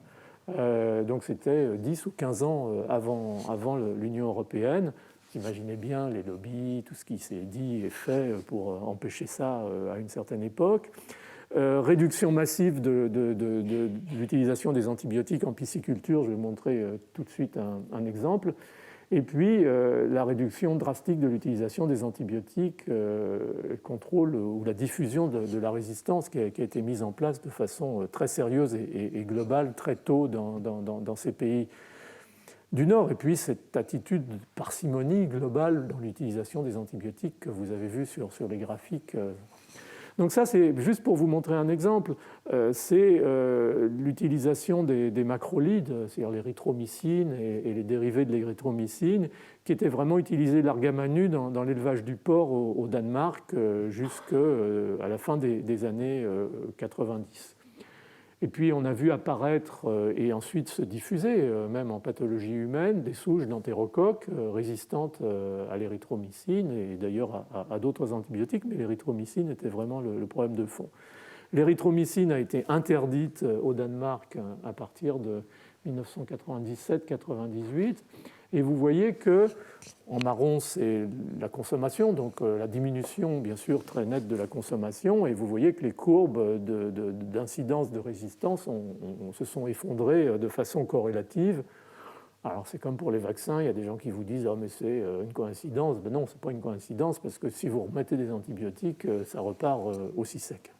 Donc c'était 10 ou 15 ans avant l'Union européenne. Vous imaginez bien les lobbies, tout ce qui s'est dit et fait pour empêcher ça à une certaine époque. Réduction massive de l'utilisation des antibiotiques en pisciculture, je vais vous montrer tout de suite un exemple. Et puis la réduction drastique de l'utilisation des antibiotiques, contrôle ou la diffusion de la résistance qui a été mise en place de façon très sérieuse et globale très tôt dans ces pays du Nord. Et puis cette attitude de parcimonie globale dans l'utilisation des antibiotiques que vous avez vu sur les graphiques. Donc ça, c'est juste pour vous montrer un exemple, c'est l'utilisation des macrolides, c'est-à-dire l'érythromycine et les dérivés de l'érythromycine, qui étaient vraiment utilisés largement nus dans l'élevage du porc au Danemark jusqu'à la fin des années 90. Et puis on a vu apparaître et ensuite se diffuser, même en pathologie humaine, des souches d'entérocoques résistantes à l'érythromycine et d'ailleurs à d'autres antibiotiques, mais l'érythromycine était vraiment le problème de fond. L'érythromycine a été interdite au Danemark à partir de 1997-98. Et vous voyez que, en marron, c'est la consommation, donc la diminution, bien sûr, très nette de la consommation. Et vous voyez que les courbes d'incidence de résistance se sont effondrées de façon corrélative. Alors, c'est comme pour les vaccins, il y a des gens qui vous disent « Ah, mais c'est une coïncidence ». Ben non, ce n'est pas une coïncidence, parce que si vous remettez des antibiotiques, ça repart aussi sec.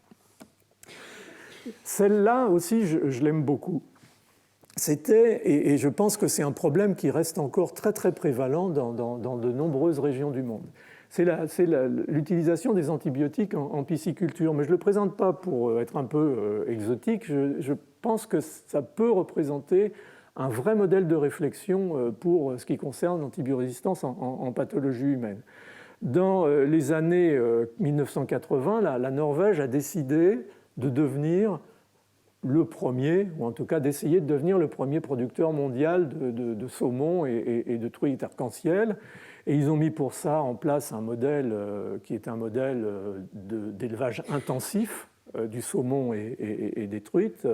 Celle-là aussi, je l'aime beaucoup. Et je pense que c'est un problème qui reste encore très très prévalent dans de nombreuses régions du monde. C'est l'utilisation des antibiotiques en pisciculture, mais je ne le présente pas pour être un peu exotique. Je pense que ça peut représenter un vrai modèle de réflexion pour ce qui concerne l'antibiorésistance en pathologie humaine. Dans les années 1980, la Norvège a décidé de devenir le premier, ou en tout cas d'essayer de devenir le premier producteur mondial de saumon et de truites arc-en-ciel. Et ils ont mis pour ça en place un modèle qui est un modèle d'élevage intensif du saumon et des truites.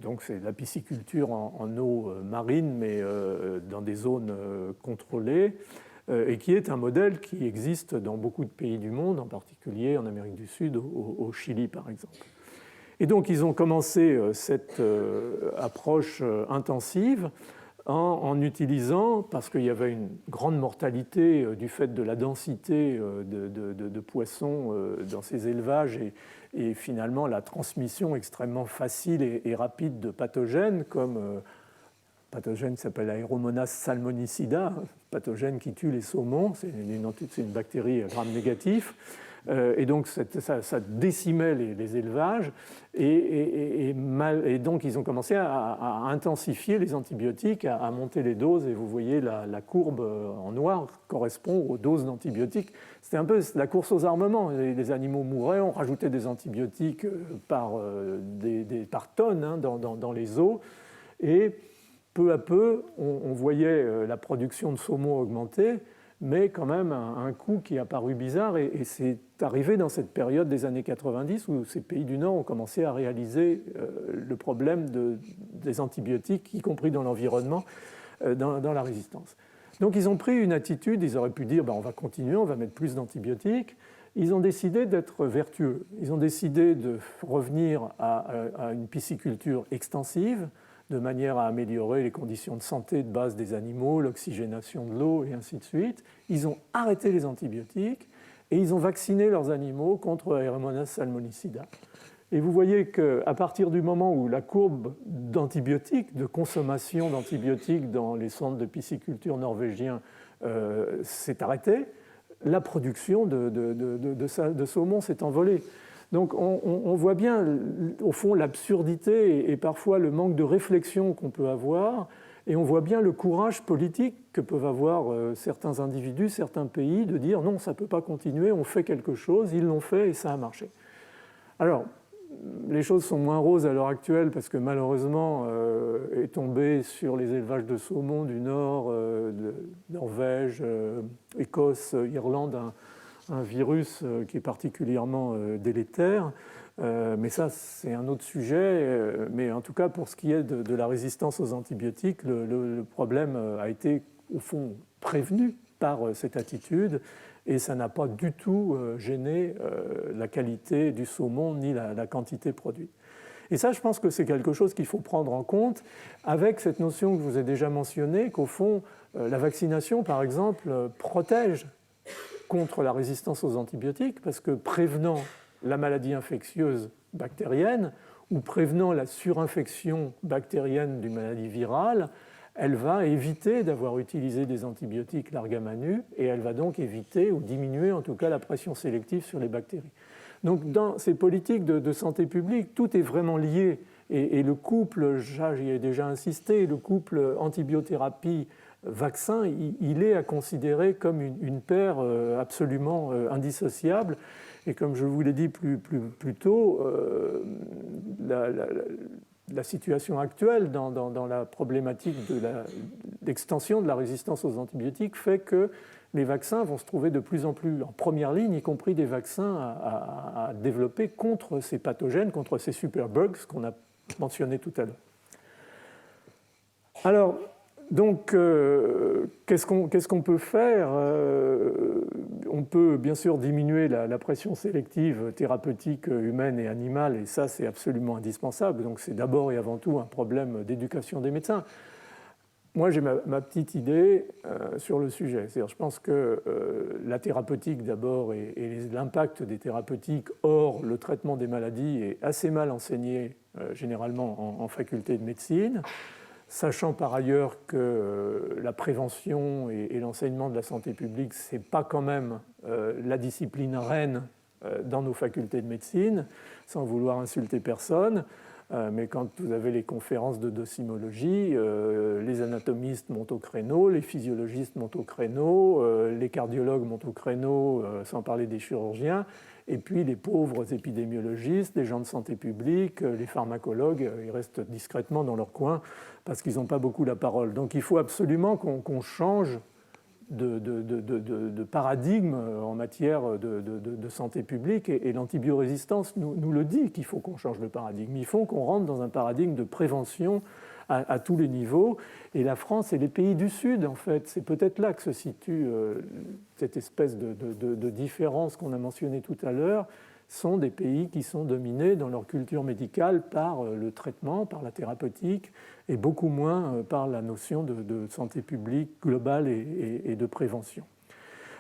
Donc c'est la pisciculture en eau marine, mais dans des zones contrôlées, et qui est un modèle qui existe dans beaucoup de pays du monde, en particulier en Amérique du Sud, au Chili par exemple. Et donc, ils ont commencé cette approche intensive en utilisant, parce qu'il y avait une grande mortalité du fait de la densité de poissons dans ces élevages et finalement la transmission extrêmement facile et rapide de pathogènes comme pathogène qui s'appelle Aeromonas salmonicida, pathogène qui tue les saumons, c'est une bactérie gram-négatif. Et donc ça décimait les élevages et donc ils ont commencé à intensifier les antibiotiques, à monter les doses, et vous voyez la courbe en noir correspond aux doses d'antibiotiques. C'était un peu la course aux armements, les animaux mouraient, on rajoutait des antibiotiques par tonnes dans les eaux, et peu à peu on voyait la production de saumon augmenter, mais quand même un coût qui a paru bizarre, et c'est arrivé dans cette période des années 90 où ces pays du Nord ont commencé à réaliser le problème des antibiotiques, y compris dans l'environnement, dans la résistance. Donc ils ont pris une attitude, ils auraient pu dire on va continuer, on va mettre plus d'antibiotiques. Ils ont décidé d'être vertueux. Ils ont décidé de revenir à une pisciculture extensive, de manière à améliorer les conditions de santé de base des animaux, l'oxygénation de l'eau et ainsi de suite. Ils ont arrêté les antibiotiques et ils ont vacciné leurs animaux contre Aeromonas salmonicida. Et vous voyez qu'à partir du moment où la courbe d'antibiotiques, de consommation d'antibiotiques dans les centres de pisciculture norvégiens s'est arrêtée, la production de saumon s'est envolée. Donc on voit bien, au fond, l'absurdité et parfois le manque de réflexion qu'on peut avoir, et on voit bien le courage politique que peuvent avoir certains individus, certains pays, de dire non, ça ne peut pas continuer, on fait quelque chose, ils l'ont fait et ça a marché. Alors, les choses sont moins roses à l'heure actuelle parce que malheureusement est tombé sur les élevages de saumon du Nord, de Norvège, Écosse, Irlande, un virus qui est particulièrement délétère. Mais ça, c'est un autre sujet. Mais en tout cas, pour ce qui est de la résistance aux antibiotiques, le problème a été, au fond, prévenu par cette attitude. Et ça n'a pas du tout gêné la qualité du saumon ni la quantité produite. Et ça, je pense que c'est quelque chose qu'il faut prendre en compte avec cette notion que je vous ai déjà mentionnée, qu'au fond, la vaccination, par exemple, protège contre la résistance aux antibiotiques, parce que prévenant la maladie infectieuse bactérienne ou prévenant la surinfection bactérienne d'une maladie virale, elle va éviter d'avoir utilisé des antibiotiques largam à nu et elle va donc éviter ou diminuer en tout cas la pression sélective sur les bactéries. Donc dans ces politiques de santé publique, tout est vraiment lié et le couple, j'y ai déjà insisté, le couple antibiothérapie-vaccin, il est à considérer comme une paire absolument indissociable. Et comme je vous l'ai dit plus tôt, la situation actuelle dans la problématique de l'extension de la résistance aux antibiotiques fait que les vaccins vont se trouver de plus en plus en première ligne, y compris des vaccins à développer contre ces pathogènes, contre ces superbugs qu'on a mentionnés tout à l'heure. Alors, donc, qu'est-ce qu'on peut faire ? On peut bien sûr diminuer la pression sélective thérapeutique humaine et animale, et ça c'est absolument indispensable. Donc c'est d'abord et avant tout un problème d'éducation des médecins. Moi j'ai ma petite idée sur le sujet. C'est-à-dire, je pense que la thérapeutique d'abord et l'impact des thérapeutiques hors le traitement des maladies est assez mal enseigné généralement en faculté de médecine. Sachant par ailleurs que la prévention et l'enseignement de la santé publique, ce n'est pas quand même la discipline reine dans nos facultés de médecine, sans vouloir insulter personne. Mais quand vous avez les conférences de docimologie, les anatomistes montent au créneau, les physiologistes montent au créneau, les cardiologues montent au créneau, sans parler des chirurgiens. Et puis les pauvres épidémiologistes, les gens de santé publique, les pharmacologues, ils restent discrètement dans leur coin parce qu'ils n'ont pas beaucoup la parole. Donc il faut absolument qu'on change de paradigme en matière de santé publique et l'antibiorésistance nous le dit qu'il faut qu'on change de paradigme. Il faut qu'on rentre dans un paradigme de prévention à tous les niveaux. Et la France et les pays du Sud, en fait, c'est peut-être là que se situe cette espèce de différence qu'on a mentionnée tout à l'heure, sont des pays qui sont dominés dans leur culture médicale par le traitement, par la thérapeutique, et beaucoup moins par la notion de santé publique globale et de prévention.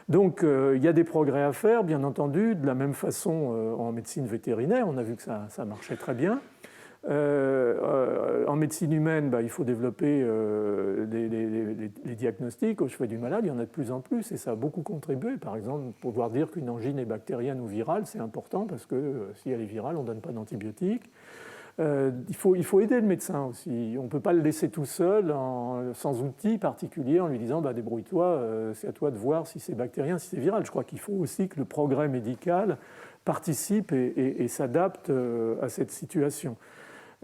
Donc il y a des progrès à faire, bien entendu, de la même façon en médecine vétérinaire, on a vu que ça marchait très bien. En médecine humaine, il faut développer les diagnostics au chevet du malade, il y en a de plus en plus et ça a beaucoup contribué. Par exemple, pouvoir dire qu'une angine est bactérienne ou virale, c'est important parce que si elle est virale, on ne donne pas d'antibiotiques. Il faut aider le médecin aussi. On ne peut pas le laisser tout seul, sans outils particuliers, en lui disant débrouille-toi, c'est à toi de voir si c'est bactérien, si c'est viral. Je crois qu'il faut aussi que le progrès médical participe et s'adapte à cette situation.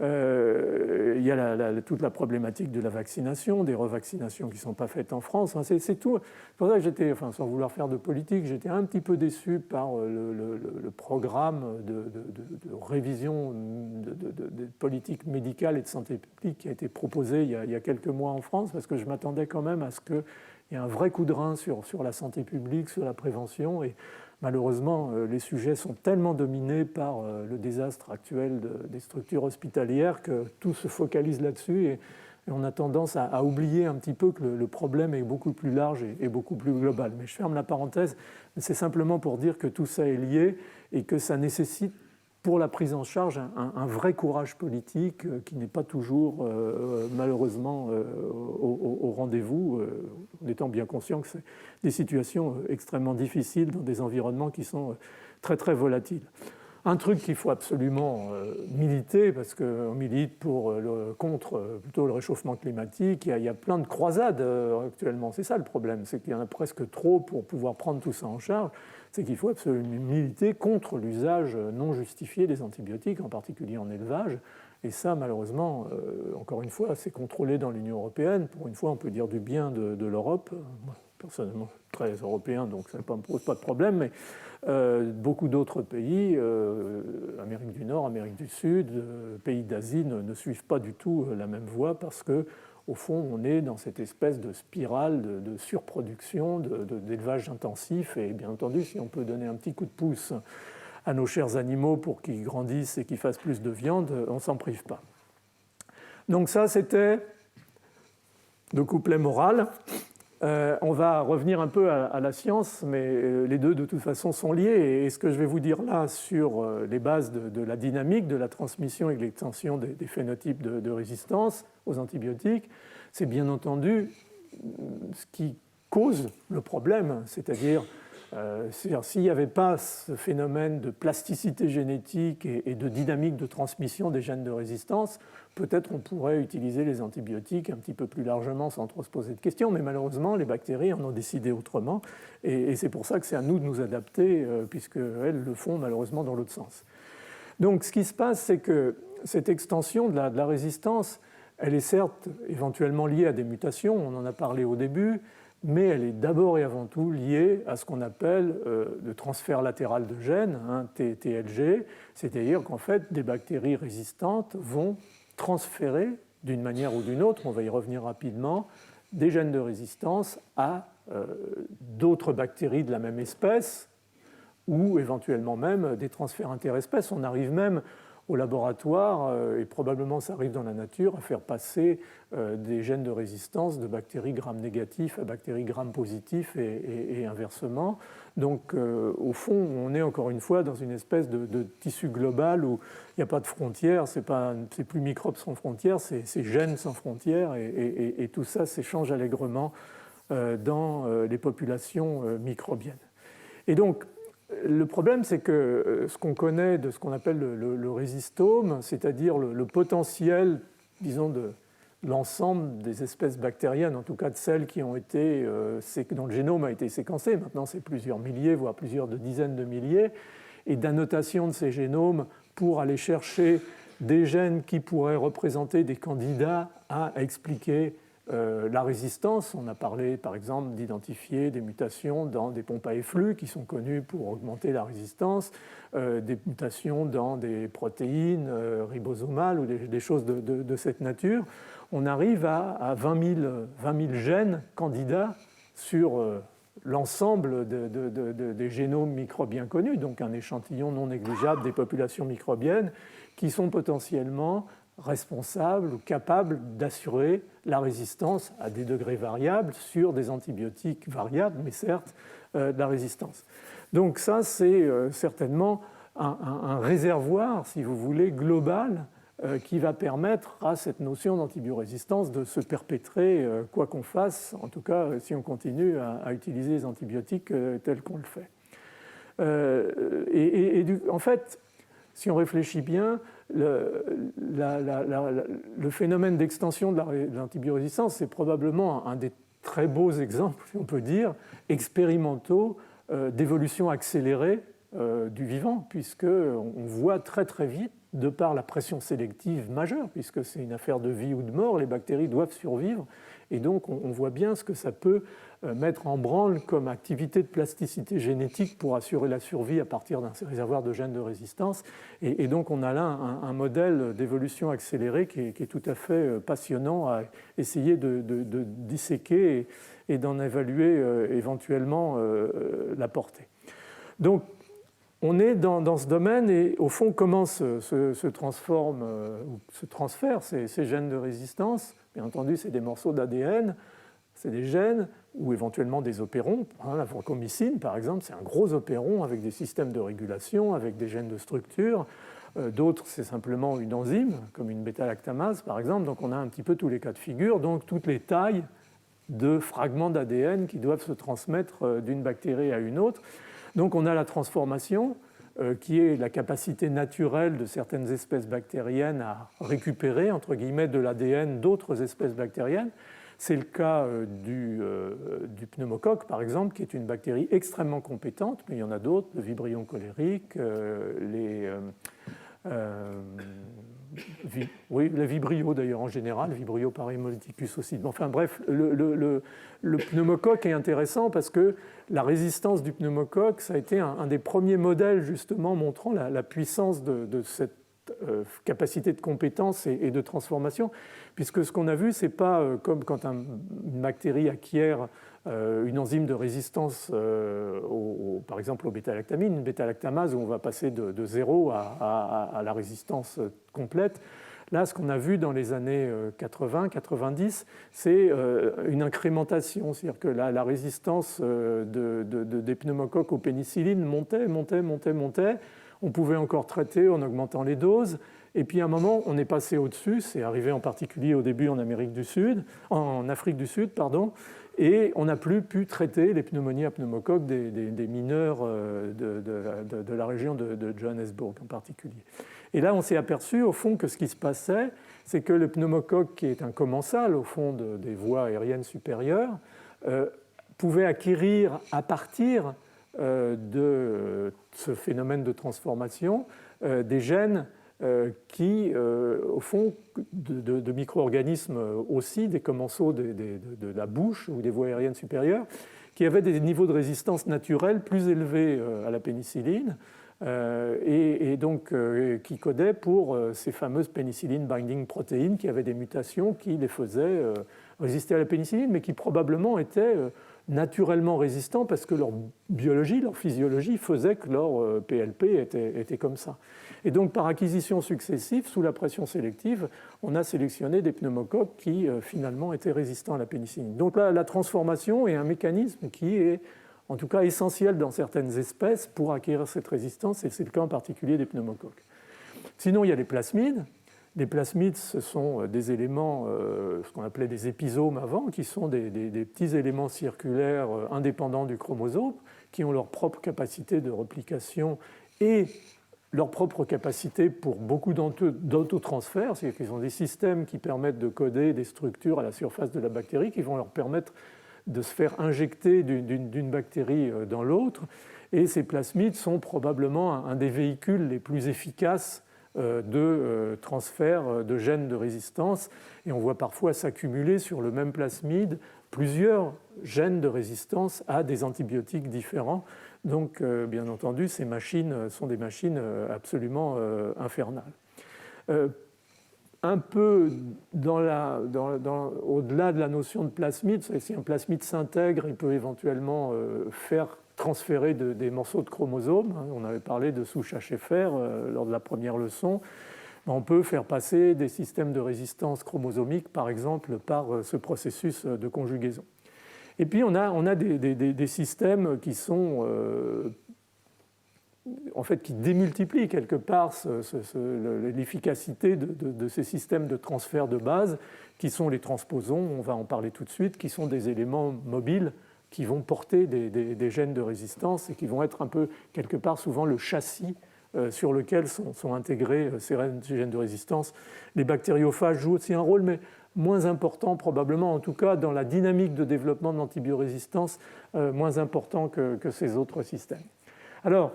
Il y a toute la problématique de la vaccination, des revaccinations qui ne sont pas faites en France. C'est tout. C'est pour ça que j'étais, sans vouloir faire de politique, j'étais un petit peu déçu par le programme de révision de politique médicale et de santé publique qui a été proposé il y a quelques mois en France, parce que je m'attendais quand même à ce qu'il il y a un vrai coup de rein sur la santé publique, sur la prévention, et malheureusement, les sujets sont tellement dominés par le désastre actuel des structures hospitalières que tout se focalise là-dessus, et on a tendance à oublier un petit peu que le problème est beaucoup plus large et beaucoup plus global. Mais je ferme la parenthèse, c'est simplement pour dire que tout ça est lié et que ça nécessite pour la prise en charge un vrai courage politique qui n'est pas toujours malheureusement au rendez-vous, en étant bien conscient que c'est des situations extrêmement difficiles dans des environnements qui sont très très volatiles. Un truc qu'il faut absolument militer, parce qu'on milite contre plutôt le réchauffement climatique, il y a plein de croisades actuellement, c'est ça le problème, c'est qu'il y en a presque trop pour pouvoir prendre tout ça en charge, c'est qu'il faut absolument militer contre l'usage non justifié des antibiotiques, en particulier en élevage, et ça malheureusement, encore une fois, c'est contrôlé dans l'Union européenne, pour une fois on peut dire du bien de l'Europe, moi, personnellement très européen, donc ça ne me pose pas de problème, mais beaucoup d'autres pays, Amérique du Nord, Amérique du Sud, pays d'Asie, ne suivent pas du tout la même voie parce que, au fond, on est dans cette espèce de spirale de surproduction, d'élevage intensif. Et bien entendu, si on peut donner un petit coup de pouce à nos chers animaux pour qu'ils grandissent et qu'ils fassent plus de viande, on ne s'en prive pas. Donc ça, c'était le couplet moral. On va revenir un peu à la science, mais les deux de toute façon sont liés. Et ce que je vais vous dire là sur les bases de la dynamique, de la transmission et de l'extension des phénotypes de résistance aux antibiotiques, c'est bien entendu ce qui cause le problème, c'est-à-dire s'il n'y avait pas ce phénomène de plasticité génétique et de dynamique de transmission des gènes de résistance, peut-être on pourrait utiliser les antibiotiques un petit peu plus largement sans trop se poser de questions, mais malheureusement, les bactéries en ont décidé autrement, et c'est pour ça que c'est à nous de nous adapter, puisqu'elles le font malheureusement dans l'autre sens. Donc ce qui se passe, c'est que cette extension de la résistance, elle est certes éventuellement liée à des mutations, on en a parlé au début, mais elle est d'abord et avant tout liée à ce qu'on appelle le transfert latéral de gènes, TLG, c'est-à-dire qu'en fait, des bactéries résistantes vont transférer d'une manière ou d'une autre, on va y revenir rapidement, des gènes de résistance à d'autres bactéries de la même espèce ou éventuellement même des transferts interespèces. On arrive même au laboratoire, et probablement ça arrive dans la nature, à faire passer des gènes de résistance de bactéries gram négatifs à bactéries gram positifs et inversement. Donc au fond, on est encore une fois dans une espèce de tissu global où il n'y a pas de frontières, c'est plus microbes sans frontières, c'est gènes sans frontières, et tout ça s'échange allègrement dans les populations microbiennes. Et donc, le problème, c'est que ce qu'on connaît de ce qu'on appelle le résistome, c'est-à-dire le potentiel, disons, de l'ensemble des espèces bactériennes, en tout cas de celles qui ont été, dont le génome a été séquencé, maintenant c'est plusieurs milliers, voire plusieurs dizaines de milliers, et d'annotation de ces génomes pour aller chercher des gènes qui pourraient représenter des candidats à expliquer la résistance. On a parlé par exemple d'identifier des mutations dans des pompes à efflux qui sont connues pour augmenter la résistance, des mutations dans des protéines ribosomales ou des choses de cette nature. On arrive à 20 000 gènes candidats sur l'ensemble des génomes microbiens connus, donc un échantillon non négligeable des populations microbiennes qui sont potentiellement responsables ou capables d'assurer la résistance à des degrés variables sur des antibiotiques variables, mais certes de la résistance. Donc ça, c'est certainement un réservoir, si vous voulez, global qui va permettre à cette notion d'antibiorésistance de se perpétrer quoi qu'on fasse, en tout cas si on continue à utiliser les antibiotiques tels qu'on le fait. En fait, si on réfléchit bien, le phénomène d'extension de l'antibiorésistance, c'est probablement un des très beaux exemples, si on peut dire, expérimentaux d'évolution accélérée du vivant, puisqu'on voit très très vite de par la pression sélective majeure, puisque c'est une affaire de vie ou de mort, les bactéries doivent survivre, et donc on voit bien ce que ça peut mettre en branle comme activité de plasticité génétique pour assurer la survie à partir d'un réservoir de gènes de résistance. Et donc on a là un modèle d'évolution accélérée qui est tout à fait passionnant à essayer de disséquer et d'en évaluer éventuellement la portée. Donc on est dans ce domaine et au fond comment se transfèrent ces gènes de résistance. Bien entendu, c'est des morceaux d'ADN, c'est des gènes ou éventuellement des opérons. La vancomycine, par exemple, c'est un gros opéron avec des systèmes de régulation, avec des gènes de structure. D'autres, c'est simplement une enzyme, comme une bêta-lactamase, par exemple. Donc on a un petit peu tous les cas de figure, donc toutes les tailles de fragments d'ADN qui doivent se transmettre d'une bactérie à une autre. Donc on a la transformation, qui est la capacité naturelle de certaines espèces bactériennes à récupérer, entre guillemets, de l'ADN d'autres espèces bactériennes. C'est le cas du pneumocoque, par exemple, qui est une bactérie extrêmement compétente, mais il y en a d'autres, le Vibrio cholérique, les Vibrio d'ailleurs en général, Vibrio parahemolyticus aussi. Enfin bref, le pneumocoque est intéressant parce que la résistance du pneumocoque, ça a été un des premiers modèles justement montrant la puissance de cette capacité de compétence et de transformation, puisque ce qu'on a vu, ce n'est pas comme quand une bactérie acquiert une enzyme de résistance, par exemple au bêta-lactamine, une bêta-lactamase où on va passer de 0 à la résistance complète. Là, ce qu'on a vu dans les années 80-90, c'est une incrémentation, c'est-à-dire que la résistance des pneumocoques aux pénicillines montait. On pouvait encore traiter en augmentant les doses. Et puis à un moment, on est passé au-dessus. C'est arrivé en particulier au début en Afrique du Sud, et on n'a plus pu traiter les pneumonies à pneumocoque des mineurs de la région de Johannesburg en particulier. Et là, on s'est aperçu au fond que ce qui se passait, c'est que le pneumocoque, qui est un commensal au fond des voies aériennes supérieures, pouvait acquérir à partir de ce phénomène de transformation des gènes qui, au fond, de micro-organismes aussi, des commensaux de la bouche ou des voies aériennes supérieures, qui avaient des niveaux de résistance naturelle plus élevés à la pénicilline, et donc qui codaient pour ces fameuses pénicilline binding proteins qui avaient des mutations qui les faisaient résister à la pénicilline, mais qui probablement étaient naturellement résistants parce que leur biologie, leur physiologie faisait que leur PLP était comme ça. Et donc par acquisition successive, sous la pression sélective, on a sélectionné des pneumocoques qui finalement étaient résistants à la pénicilline. Donc là, la transformation est un mécanisme qui est en tout cas essentiel dans certaines espèces pour acquérir cette résistance, et c'est le cas en particulier des pneumocoques. Sinon, il y a les plasmides. Les plasmides, ce sont des éléments, ce qu'on appelait des épisomes avant, qui sont des petits éléments circulaires indépendants du chromosome, qui ont leur propre capacité de replication et leur propre capacité pour beaucoup d'autotransfert, c'est-à-dire qu'ils ont des systèmes qui permettent de coder des structures à la surface de la bactérie, qui vont leur permettre de se faire injecter d'une bactérie dans l'autre. Et ces plasmides sont probablement un des véhicules les plus efficaces de transfert de gènes de résistance, et on voit parfois s'accumuler sur le même plasmide plusieurs gènes de résistance à des antibiotiques différents. Donc, bien entendu, ces machines sont des machines absolument infernales. Un peu au-delà de la notion de plasmide, si un plasmide s'intègre, il peut éventuellement faire transférer des morceaux de chromosomes. On avait parlé de souches HFR lors de la première leçon. On peut faire passer des systèmes de résistance chromosomique, par exemple, par ce processus de conjugaison. Et puis on a des systèmes qui sont en fait qui démultiplient quelque part l'efficacité de ces systèmes de transfert de base, qui sont les transposons, on va en parler tout de suite, qui sont des éléments mobiles qui vont porter des gènes de résistance et qui vont être un peu, quelque part, souvent le châssis sur lequel sont intégrés ces gènes de résistance. Les bactériophages jouent aussi un rôle, mais moins important probablement, en tout cas dans la dynamique de développement de l'antibiorésistance, moins important que ces autres systèmes. Alors,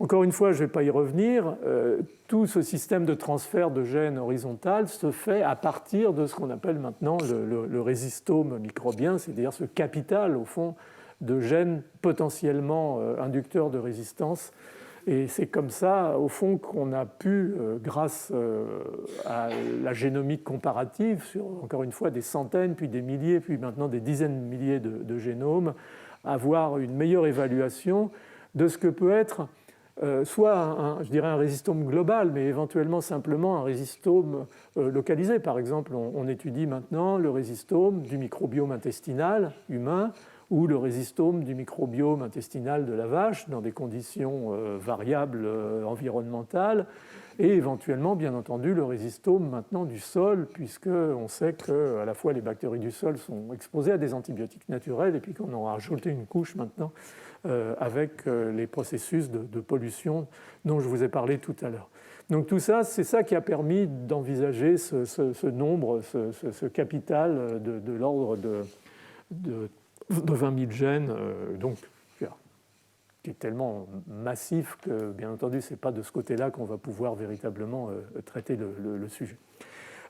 Encore une fois, je ne vais pas y revenir, tout ce système de transfert de gènes horizontal se fait à partir de ce qu'on appelle maintenant le résistome microbien, c'est-à-dire ce capital, au fond, de gènes potentiellement inducteurs de résistance. Et c'est comme ça, au fond, qu'on a pu, grâce à la génomique comparative, sur, encore une fois, des centaines, puis des milliers, puis maintenant des dizaines de milliers de génomes, avoir une meilleure évaluation de ce que peut être soit je dirais un résistome global, mais éventuellement simplement un résistome localisé. Par exemple, on étudie maintenant le résistome du microbiome intestinal humain ou le résistome du microbiome intestinal de la vache dans des conditions variables environnementales, et éventuellement, bien entendu, le résistome maintenant du sol, puisqu'on sait qu'à la fois les bactéries du sol sont exposées à des antibiotiques naturels, et puis qu'on en a rajouté une couche maintenant avec les processus de pollution dont je vous ai parlé tout à l'heure. Donc tout ça, c'est ça qui a permis d'envisager ce nombre, ce capital de l'ordre de 20 000 gènes, donc, qui est tellement massif que, bien entendu, ce n'est pas de ce côté-là qu'on va pouvoir véritablement traiter le sujet.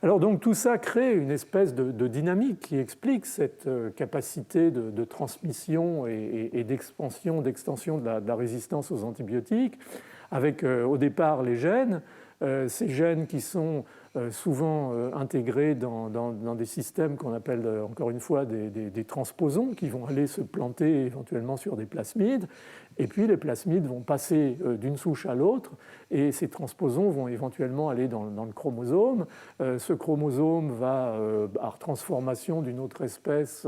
Alors donc tout ça crée une espèce de dynamique qui explique cette capacité de transmission et d'expansion, d'extension de la résistance aux antibiotiques, avec au départ les gènes, ces gènes qui sont souvent intégrés dans des systèmes qu'on appelle encore une fois des transposons qui vont aller se planter éventuellement sur des plasmides, et puis les plasmides vont passer d'une souche à l'autre et ces transposons vont éventuellement aller dans le chromosome. Ce chromosome va, par transformation d'une autre espèce,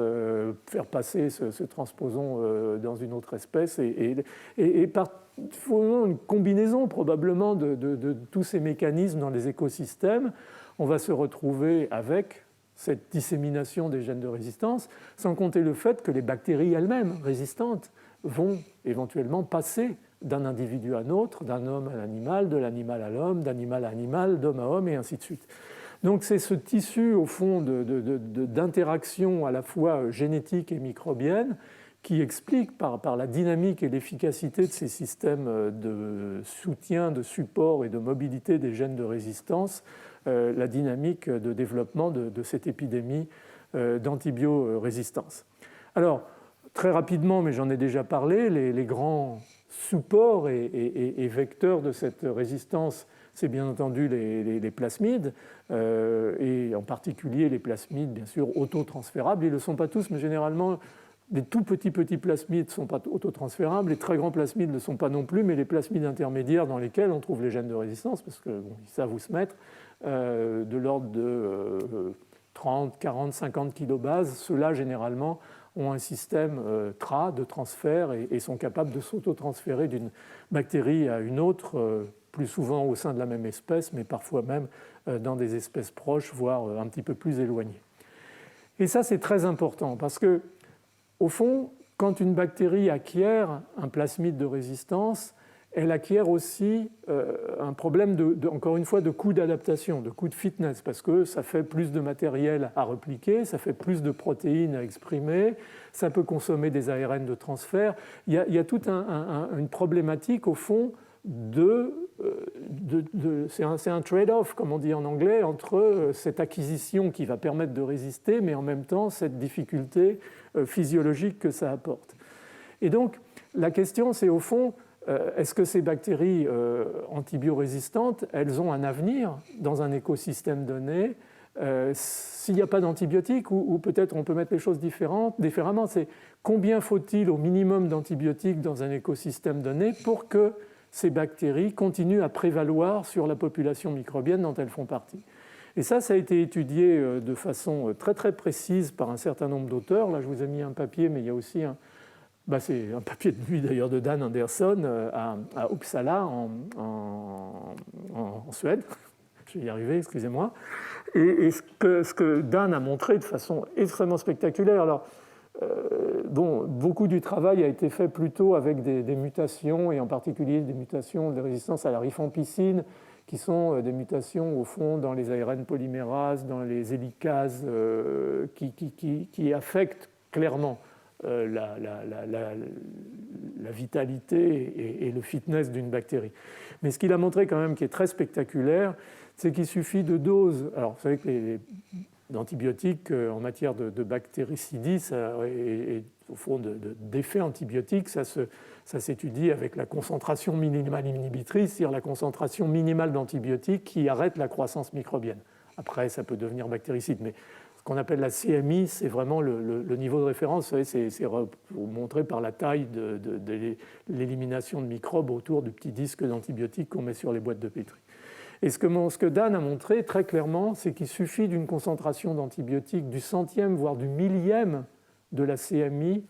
faire passer ce transposon dans une autre espèce et par une combinaison probablement de tous ces mécanismes dans les écosystèmes, on va se retrouver avec cette dissémination des gènes de résistance, sans compter le fait que les bactéries elles-mêmes résistantes vont éventuellement passer d'un individu à un autre, d'un homme à l'animal, de l'animal à l'homme, d'animal à animal, d'homme à homme, et ainsi de suite. Donc c'est ce tissu, au fond, d'interaction à la fois génétique et microbienne qui explique par la dynamique et l'efficacité de ces systèmes de soutien, de support et de mobilité des gènes de résistance, la dynamique de développement de cette épidémie d'antibiorésistance. Alors, très rapidement, mais j'en ai déjà parlé, les grands supports et vecteurs de cette résistance, c'est bien entendu les plasmides, et en particulier les plasmides, bien sûr, autotransférables. Ils ne le sont pas tous, mais généralement, les tout petits plasmides ne sont pas autotransférables, les très grands plasmides ne le sont pas non plus, mais les plasmides intermédiaires dans lesquels on trouve les gènes de résistance, parce qu'ils savent où se mettre, de l'ordre de 30, 40, 50 kilobases, ceux-là, généralement, ont un système TRA de transfert et sont capables de s'autotransférer d'une bactérie à une autre, plus souvent au sein de la même espèce, mais parfois même dans des espèces proches, voire un petit peu plus éloignées. Et ça, c'est très important, parce que, au fond, quand une bactérie acquiert un plasmide de résistance, elle acquiert aussi un problème, encore une fois, de coût d'adaptation, de coût de fitness, parce que ça fait plus de matériel à repliquer, ça fait plus de protéines à exprimer, ça peut consommer des ARN de transfert. Il y a toute une problématique, au fond, c'est un trade-off, comme on dit en anglais, entre cette acquisition qui va permettre de résister, mais en même temps cette difficulté physiologique que ça apporte. Et donc, la question, c'est au fond, est-ce que ces bactéries antibiorésistantes, elles ont un avenir dans un écosystème donné s'il n'y a pas d'antibiotiques, ou peut-être on peut mettre les choses différemment, c'est combien faut-il au minimum d'antibiotiques dans un écosystème donné pour que ces bactéries continuent à prévaloir sur la population microbienne dont elles font partie. Et ça a été étudié de façon très très précise par un certain nombre d'auteurs. Là, je vous ai mis un papier, mais il y a aussi c'est un papier de lui d'ailleurs de Dan Andersson à Uppsala en Suède. Je vais y arriver, excusez-moi. Et ce que Dan a montré de façon extrêmement spectaculaire. Alors, beaucoup du travail a été fait plutôt avec des mutations, et en particulier des mutations de résistance à la rifampicine, qui sont des mutations au fond dans les ARN polymérases, dans les hélicases, qui affectent clairement la vitalité et le fitness d'une bactérie. Mais ce qu'il a montré quand même qui est très spectaculaire, c'est qu'il suffit de doses. Alors, vous savez que les antibiotiques en matière de bactéricidie et au fond d'effets antibiotiques, ça s'étudie avec la concentration minimale inhibitrice, c'est-à-dire la concentration minimale d'antibiotiques qui arrête la croissance microbienne. Après, ça peut devenir bactéricide, mais ce qu'on appelle la CMI, c'est vraiment le niveau de référence. Vous savez, c'est montré par la taille de l'élimination de microbes autour du petit disque d'antibiotiques qu'on met sur les boîtes de pétri. Et ce que Dan a montré très clairement, c'est qu'il suffit d'une concentration d'antibiotiques du centième, voire du millième de la CMI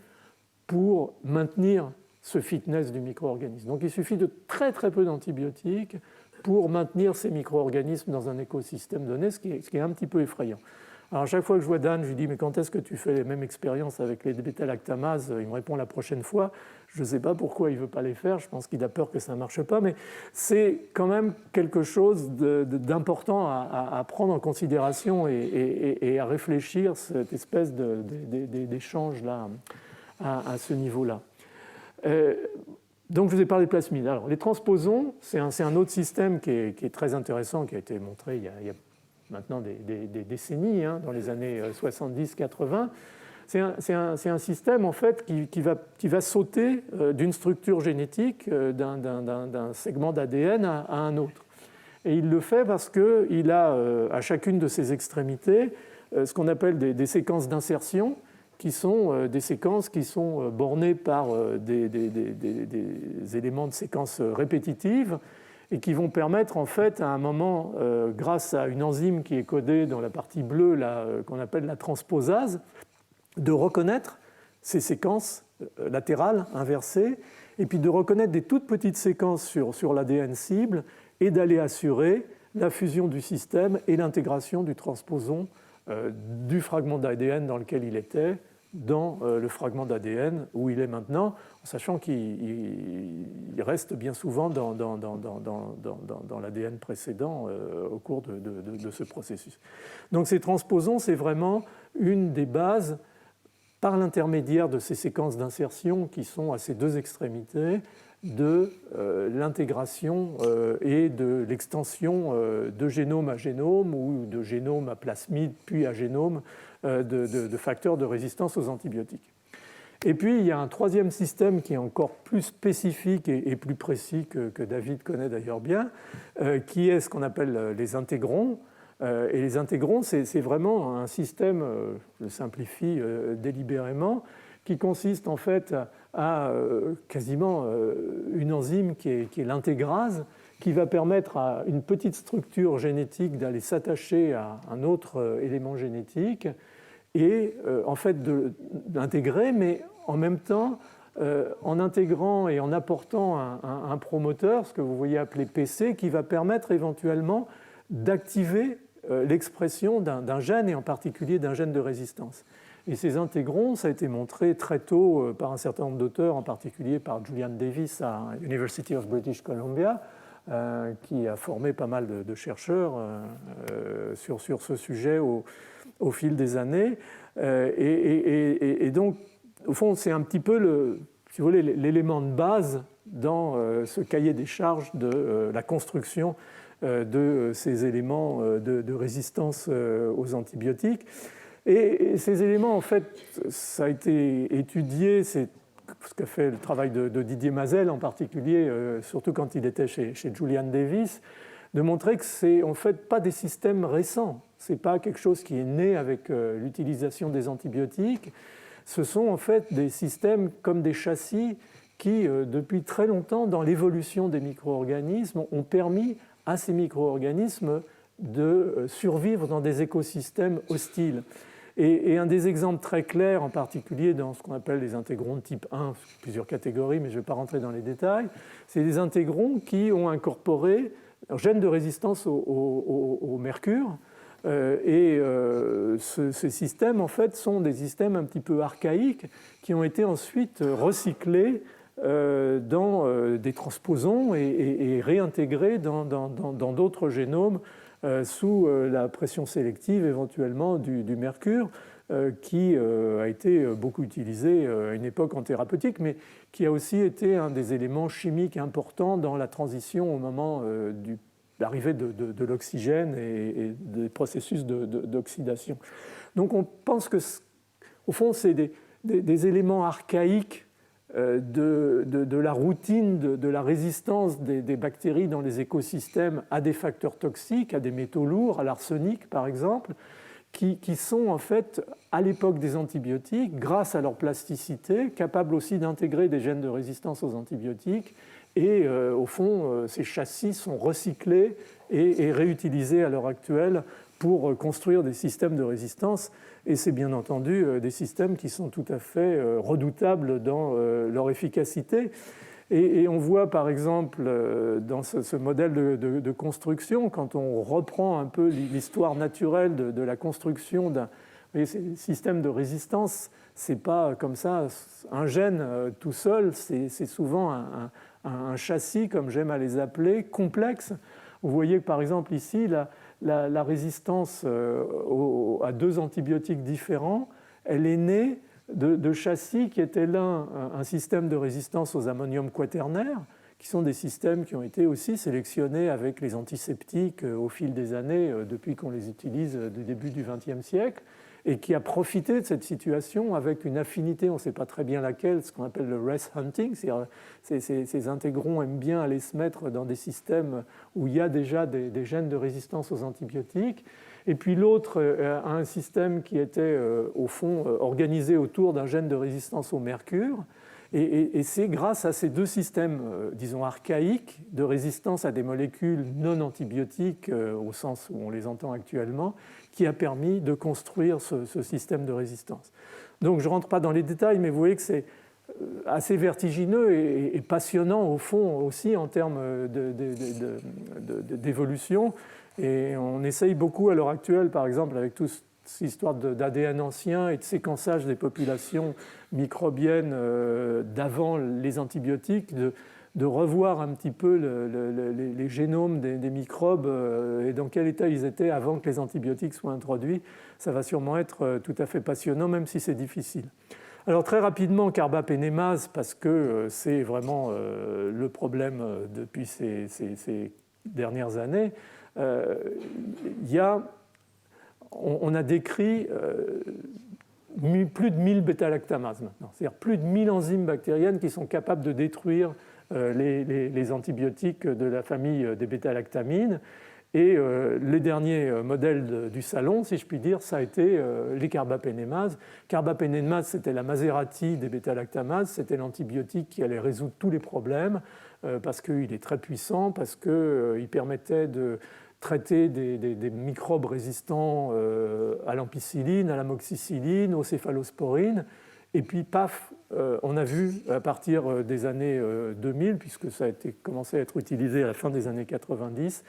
pour maintenir ce fitness du micro-organisme. Donc il suffit de très très peu d'antibiotiques pour maintenir ces micro-organismes dans un écosystème donné, ce qui est un petit peu effrayant. Alors à chaque fois que je vois Dan, je lui dis « mais quand est-ce que tu fais les mêmes expériences avec les bêta-lactamases ?» Il me répond « la prochaine fois ». Je ne sais pas pourquoi il ne veut pas les faire, je pense qu'il a peur que ça ne marche pas, mais c'est quand même quelque chose d'important à prendre en considération et à réfléchir, cette espèce d'échange-là à ce niveau-là. Donc je vous ai parlé de plasmides. Alors les transposons, c'est un autre système qui est très intéressant, qui a été montré il y a maintenant des décennies, dans les années 70-80. C'est un système en fait qui va sauter d'une structure génétique, d'un segment d'ADN à un autre. Et il le fait parce qu'il a à chacune de ses extrémités ce qu'on appelle des séquences d'insertion, qui sont des séquences qui sont bornées par des éléments de séquences répétitives et qui vont permettre en fait à un moment, grâce à une enzyme qui est codée dans la partie bleue qu'on appelle la transposase, de reconnaître ces séquences latérales inversées et puis de reconnaître des toutes petites séquences sur l'ADN cible et d'aller assurer la fusion du système et l'intégration du transposon du fragment d'ADN dans lequel il était dans le fragment d'ADN où il est maintenant, en sachant qu'il reste bien souvent dans l'ADN précédent au cours de ce processus. Donc ces transposons, c'est vraiment une des bases, par l'intermédiaire de ces séquences d'insertion qui sont à ces deux extrémités, de l'intégration et de l'extension de génome à génome ou de génome à plasmide puis à génome de facteurs de résistance aux antibiotiques. Et puis il y a un troisième système qui est encore plus spécifique et plus précis que David connaît d'ailleurs bien, qui est ce qu'on appelle les intégrons. Et les intégrons, c'est vraiment un système, je le simplifie délibérément, qui consiste en fait à quasiment une enzyme qui est l'intégrase, qui va permettre à une petite structure génétique d'aller s'attacher à un autre élément génétique et en fait d'intégrer, mais en même temps, en intégrant et en apportant un promoteur, ce que vous voyez appeler PC, qui va permettre éventuellement d'activer l'expression d'un gène, et en particulier d'un gène de résistance. Et ces intégrons, ça a été montré très tôt par un certain nombre d'auteurs, en particulier par Julian Davis à University of British Columbia, qui a formé pas mal de chercheurs sur ce sujet au fil des années. Et donc, au fond, c'est un petit peu, si vous voulez, l'élément de base dans ce cahier des charges de la construction de ces éléments de résistance aux antibiotiques. Et ces éléments, en fait, ça a été étudié, c'est ce qu'a fait le travail de Didier Mazel en particulier, surtout quand il était chez Julian Davis, de montrer que c'est en fait pas des systèmes récents, c'est pas quelque chose qui est né avec l'utilisation des antibiotiques, ce sont en fait des systèmes comme des châssis qui, depuis très longtemps, dans l'évolution des micro-organismes, ont permis à ces micro-organismes de survivre dans des écosystèmes hostiles. Et un des exemples très clairs, en particulier dans ce qu'on appelle les intégrons de type 1, plusieurs catégories, mais je ne vais pas rentrer dans les détails, c'est des intégrons qui ont incorporé un gène de résistance au mercure. Ces systèmes, en fait, sont des systèmes un petit peu archaïques qui ont été ensuite recyclés dans des transposons et réintégrés dans d'autres génomes sous la pression sélective éventuellement du mercure, qui a été beaucoup utilisé à une époque en thérapeutique, mais qui a aussi été un des éléments chimiques importants dans la transition au moment de l'arrivée de l'oxygène et des processus d'oxydation. Donc on pense que, au fond, c'est des éléments archaïques de la routine de la résistance des bactéries dans les écosystèmes à des facteurs toxiques, à des métaux lourds, à l'arsenic par exemple, qui sont en fait, à l'époque des antibiotiques, grâce à leur plasticité, capables aussi d'intégrer des gènes de résistance aux antibiotiques. Et au fond, ces châssis sont recyclés et réutilisés à l'heure actuelle pour construire des systèmes de résistance. Et c'est bien entendu des systèmes qui sont tout à fait redoutables dans leur efficacité. Et on voit par exemple dans ce modèle de construction, quand on reprend un peu l'histoire naturelle de la construction d'un système de résistance, ce n'est pas comme ça un gène tout seul, c'est souvent un châssis, comme j'aime à les appeler, complexe. Vous voyez que par exemple ici, la résistance à 2 antibiotiques différents, elle est née de châssis qui étaient l'un un système de résistance aux ammonium quaternaires, qui sont des systèmes qui ont été aussi sélectionnés avec les antiseptiques au fil des années, depuis qu'on les utilise du début du XXe siècle, et qui a profité de cette situation avec une affinité, on ne sait pas très bien laquelle, ce qu'on appelle le rest hunting, c'est-à-dire ces intégrons aiment bien aller se mettre dans des systèmes où il y a déjà des gènes de résistance aux antibiotiques. Et puis l'autre a un système qui était au fond organisé autour d'un gène de résistance au mercure. Et c'est grâce à ces 2 systèmes, disons, archaïques de résistance à des molécules non antibiotiques, au sens où on les entend actuellement, qui a permis de construire ce système de résistance. Donc je ne rentre pas dans les détails, mais vous voyez que c'est assez vertigineux et passionnant au fond aussi en termes d'évolution. Et on essaye beaucoup à l'heure actuelle, par exemple, avec toute cette histoire d'ADN ancien et de séquençage des populations microbiennes d'avant les antibiotiques, de revoir un petit peu les génomes des microbes et dans quel état ils étaient avant que les antibiotiques soient introduits. Ça va sûrement être tout à fait passionnant, même si c'est difficile. Alors très rapidement, carbapénémase, parce que c'est vraiment le problème depuis ces dernières années. On a décrit plus de 1000 bêta-lactamases maintenant, c'est-à-dire plus de 1000 enzymes bactériennes qui sont capables de détruire les antibiotiques de la famille des bêta-lactamines. Et les derniers modèles du salon, si je puis dire, ça a été les carbapénémases. Carbapénémase, c'était la Maserati des bêta-lactamases, c'était l'antibiotique qui allait résoudre tous les problèmes parce qu'il est très puissant, parce qu'il permettait de traiter des microbes résistants à l'ampicilline, à l'amoxicilline, aux céphalosporines. Et puis, paf, on a vu à partir des années 2000, puisque ça a commencé à être utilisé à la fin des années 90,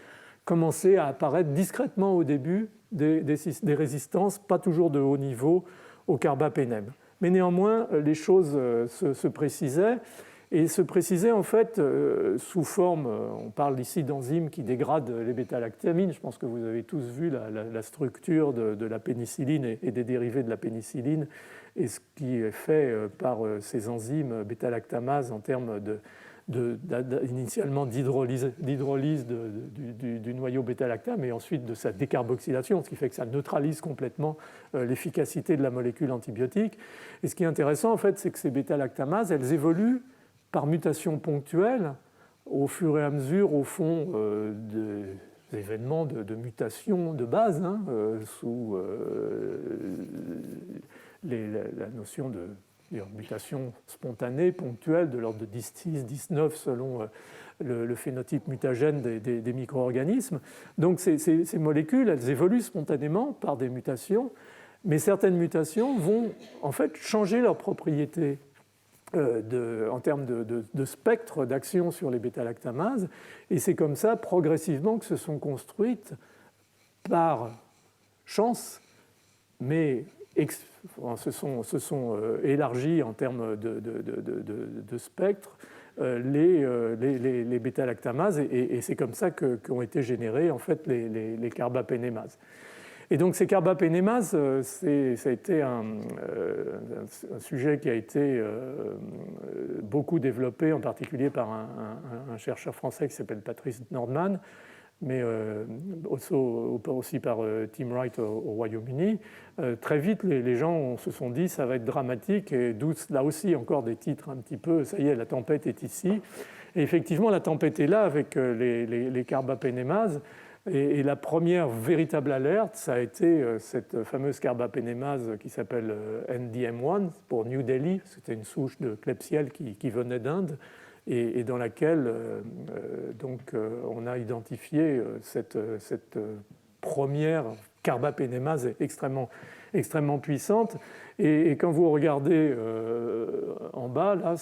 commencer à apparaître discrètement au début des résistances, pas toujours de haut niveau, au carbapénème. Mais néanmoins, les choses se précisaient. Et se précisaient en fait sous forme, on parle ici d'enzymes qui dégradent les bêta-lactamines. Je pense que vous avez tous vu la structure de la pénicilline et des dérivés de la pénicilline et ce qui est fait par ces enzymes bêta-lactamases en termes initialement d'hydrolyse du noyau bêta-lactam et ensuite de sa décarboxylation, ce qui fait que ça neutralise complètement l'efficacité de la molécule antibiotique. Et ce qui est intéressant en fait, c'est que ces bêta-lactamases, elles évoluent par mutation ponctuelle au fur et à mesure, au fond, des événements de mutation de base, sous la notion de mutation spontanée, ponctuelle, de l'ordre de 10-10, 19 selon le phénotype mutagène des micro-organismes. Donc ces molécules, elles évoluent spontanément par des mutations, mais certaines mutations vont en fait changer leurs propriétés en termes de spectre d'action sur les bêta-lactamases, et c'est comme ça progressivement que se sont construites par chance, mais se sont élargies en termes de spectre les bêta-lactamases, et c'est comme ça qu'ont été générées en fait les carbapénémases. Et donc ces carbapénémases, ça a été un sujet qui a été beaucoup développé, en particulier par un chercheur français qui s'appelle Patrice Nordman, mais aussi par Tim Wright au Royaume-Uni. Très vite, les gens se sont dit ça va être dramatique, et d'où là aussi encore des titres un petit peu, ça y est, la tempête est ici. Et effectivement, la tempête est là avec les carbapénémases. Et la première véritable alerte, ça a été cette fameuse carbapénémase qui s'appelle NDM1 pour New Delhi. C'était une souche de Klebsiella qui venait d'Inde et dans laquelle on a identifié cette première carbapénémase extrêmement puissante. Et quand vous regardez en bas, là,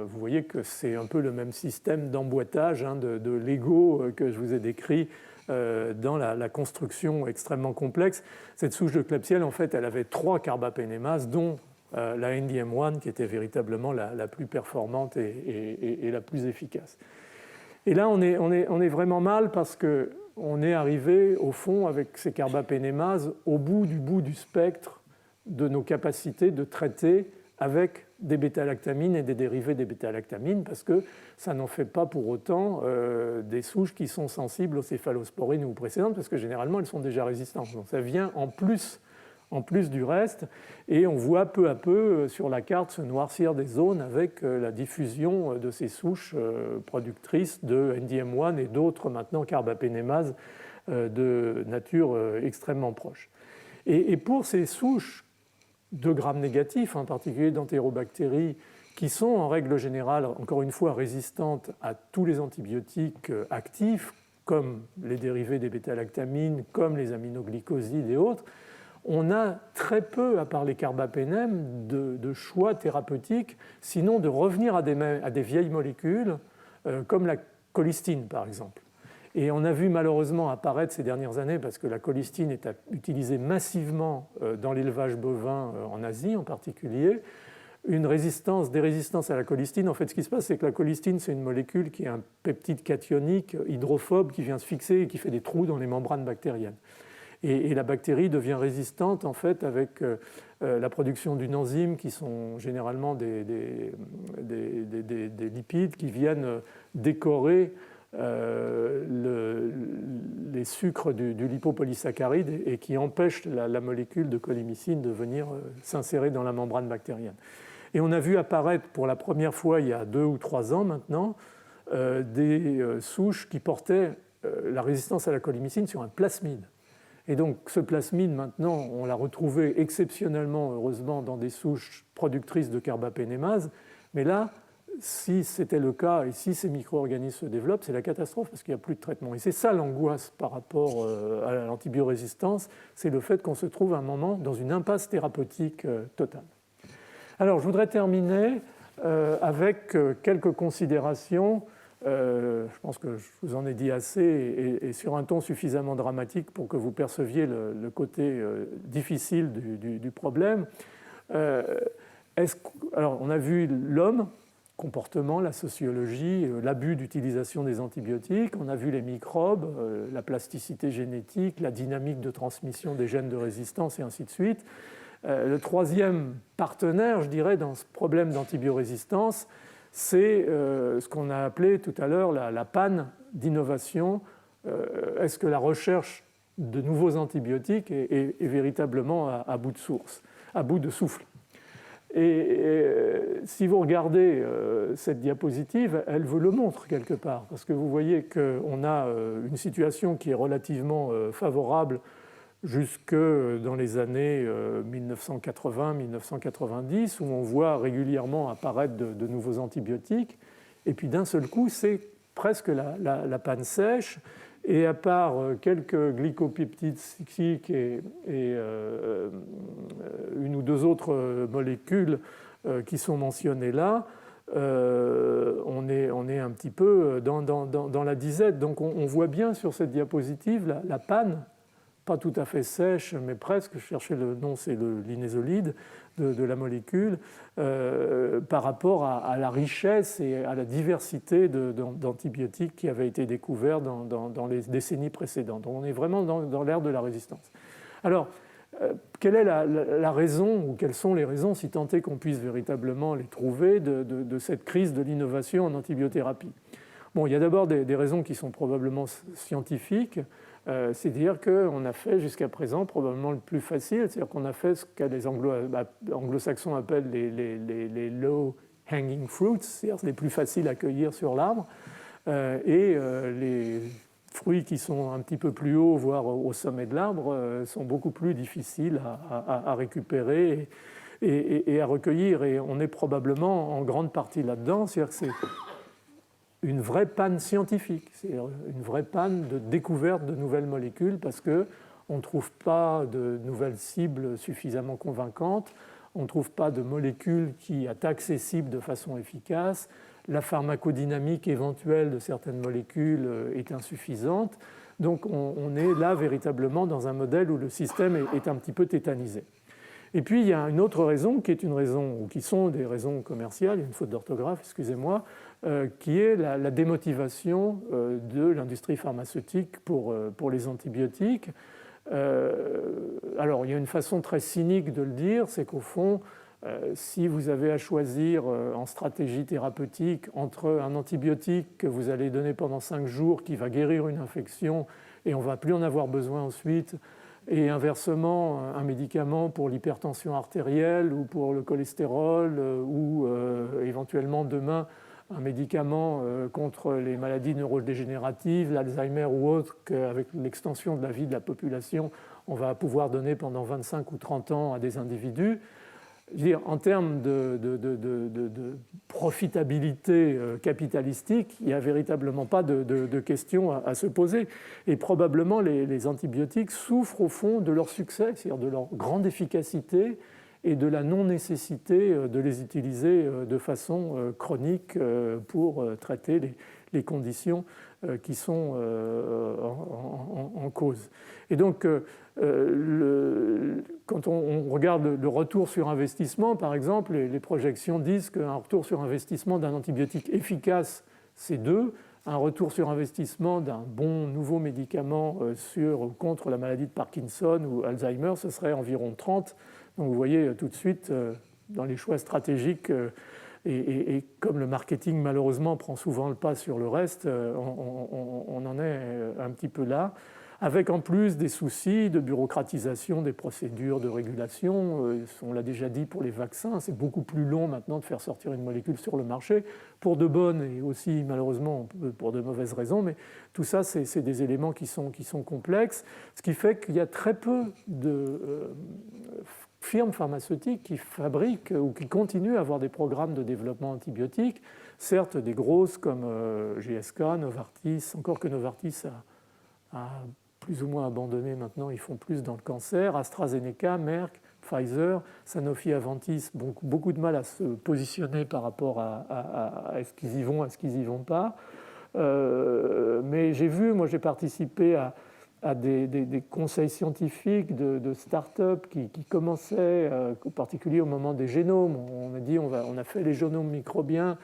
vous voyez que c'est un peu le même système d'emboîtage de Lego que je vous ai décrit dans la construction extrêmement complexe. Cette souche de Klebsiella, en fait, elle avait 3 carbapénémases, dont la NDM1 qui était véritablement la plus performante et la plus efficace. Et là, on est vraiment mal parce qu'on est arrivé, au fond, avec ces carbapénémases, au bout du spectre de nos capacités de traiter avec des bêta-lactamines et des dérivés des bêta-lactamines, parce que ça n'en fait pas pour autant des souches qui sont sensibles aux céphalosporines ou précédentes, parce que généralement elles sont déjà résistantes. Donc ça vient en plus du reste, et on voit peu à peu sur la carte se noircir des zones avec la diffusion de ces souches productrices de NDM1 et d'autres maintenant carbapénémases de nature extrêmement proche. Et pour ces souches de Gram négatifs, en particulier d'entérobactéries, qui sont en règle générale, encore une fois, résistantes à tous les antibiotiques actifs, comme les dérivés des bêta-lactamines, comme les aminoglycosides et autres, on a très peu, à part les carbapénèmes, de choix thérapeutiques, sinon de revenir à des vieilles molécules, comme la colistine, par exemple. Et on a vu malheureusement apparaître ces dernières années, parce que la colistine est utilisée massivement dans l'élevage bovin en Asie en particulier, des résistances à la colistine. En fait, ce qui se passe, c'est que la colistine, c'est une molécule qui est un peptide cationique hydrophobe qui vient se fixer et qui fait des trous dans les membranes bactériennes. Et la bactérie devient résistante en fait avec la production d'une enzyme qui sont généralement des lipides qui viennent décorer les sucres du lipopolysaccharide et qui empêchent la molécule de colimycine de venir s'insérer dans la membrane bactérienne. Et on a vu apparaître pour la première fois il y a 2 ou 3 ans maintenant des souches qui portaient la résistance à la colimycine sur un plasmide. Et donc ce plasmide maintenant on l'a retrouvé exceptionnellement heureusement dans des souches productrices de carbapénémase, mais là si c'était le cas et si ces micro-organismes se développent, c'est la catastrophe parce qu'il n'y a plus de traitement. Et c'est ça l'angoisse par rapport à l'antibiorésistance, c'est le fait qu'on se trouve à un moment dans une impasse thérapeutique totale. Alors je voudrais terminer avec quelques considérations. Je pense que je vous en ai dit assez et sur un ton suffisamment dramatique pour que vous perceviez le côté difficile du problème. Alors on a vu l'homme, comportement, la sociologie, l'abus d'utilisation des antibiotiques, on a vu les microbes, la plasticité génétique, la dynamique de transmission des gènes de résistance et ainsi de suite. Le troisième partenaire, je dirais, dans ce problème d'antibiorésistance, c'est ce qu'on a appelé tout à l'heure la panne d'innovation. Est-ce que la recherche de nouveaux antibiotiques est véritablement à bout de source, à bout de souffle? Et si vous regardez cette diapositive, elle vous le montre quelque part, parce que vous voyez qu'on a une situation qui est relativement favorable jusque dans les années 1980-1990, où on voit régulièrement apparaître de nouveaux antibiotiques, et puis d'un seul coup, c'est presque la panne sèche, et à part quelques glycopeptides cycliques et une ou deux autres molécules qui sont mentionnées là, on est un petit peu dans la disette. Donc on voit bien sur cette diapositive la panne pas tout à fait sèche, mais presque, je cherchais le nom, c'est l'inésolide de la molécule, par rapport à la richesse et à la diversité d'antibiotiques qui avaient été découverts dans les décennies précédentes. Donc on est vraiment dans l'ère de la résistance. Alors, quelle est la raison, ou quelles sont les raisons, si tant est qu'on puisse véritablement les trouver, de cette crise de l'innovation en antibiothérapie? Bon, il y a d'abord des raisons qui sont probablement scientifiques, c'est-à-dire qu'on a fait jusqu'à présent probablement le plus facile, c'est-à-dire qu'on a fait ce que les anglo-saxons appellent les low-hanging fruits, c'est-à-dire les plus faciles à cueillir sur l'arbre, et les fruits qui sont un petit peu plus hauts, voire au sommet de l'arbre, sont beaucoup plus difficiles à récupérer et à recueillir. Et on est probablement en grande partie là-dedans, c'est-à-dire que c'est une vraie panne scientifique, c'est-à-dire une vraie panne de découverte de nouvelles molécules parce qu'on ne trouve pas de nouvelles cibles suffisamment convaincantes, on ne trouve pas de molécules qui attaquent ces cibles de façon efficace, la pharmacodynamique éventuelle de certaines molécules est insuffisante. Donc on est là véritablement dans un modèle où le système est un petit peu tétanisé. Et puis il y a une autre raison qui est une raison, ou qui sont des raisons commerciales, il y a une faute d'orthographe, excusez-moi, qui est la démotivation de l'industrie pharmaceutique pour les antibiotiques. Alors il y a une façon très cynique de le dire, c'est qu'au fond, si vous avez à choisir en stratégie thérapeutique entre un antibiotique que vous allez donner pendant 5 jours qui va guérir une infection et on ne va plus en avoir besoin ensuite, et inversement un médicament pour l'hypertension artérielle ou pour le cholestérol ou éventuellement demain un médicament contre les maladies neurodégénératives, l'Alzheimer ou autre, qu'avec l'extension de la vie de la population, on va pouvoir donner pendant 25 ou 30 ans à des individus. Je veux dire, en termes de profitabilité capitalistique, il n'y a véritablement pas de question à se poser. Et probablement, les antibiotiques souffrent au fond de leur succès, c'est-à-dire de leur grande efficacité et de la non-nécessité de les utiliser de façon chronique pour traiter les conditions qui sont en cause. Et donc, quand on regarde le retour sur investissement, par exemple, les projections disent qu'un retour sur investissement d'un antibiotique efficace, c'est 2. Un retour sur investissement d'un bon nouveau médicament contre la maladie de Parkinson ou Alzheimer, ce serait environ 30. Donc vous voyez tout de suite, dans les choix stratégiques, et comme le marketing malheureusement prend souvent le pas sur le reste, on en est un petit peu là, avec en plus des soucis de bureaucratisation des procédures de régulation. On l'a déjà dit pour les vaccins, c'est beaucoup plus long maintenant de faire sortir une molécule sur le marché, pour de bonnes et aussi malheureusement pour de mauvaises raisons, mais tout ça c'est des éléments qui sont complexes, ce qui fait qu'il y a très peu de firmes pharmaceutiques qui fabriquent ou qui continuent à avoir des programmes de développement antibiotique, certes des grosses comme GSK, Novartis, encore que Novartis a plus ou moins abandonné maintenant, ils font plus dans le cancer, AstraZeneca, Merck, Pfizer, Sanofi, Aventis, beaucoup de mal à se positionner par rapport à est-ce qu'ils y vont, est-ce qu'ils y vont pas. Mais j'ai participé à des conseils scientifiques de start-up qui commençaient, en particulier au moment des génomes. On a dit on a fait les génomes microbiens,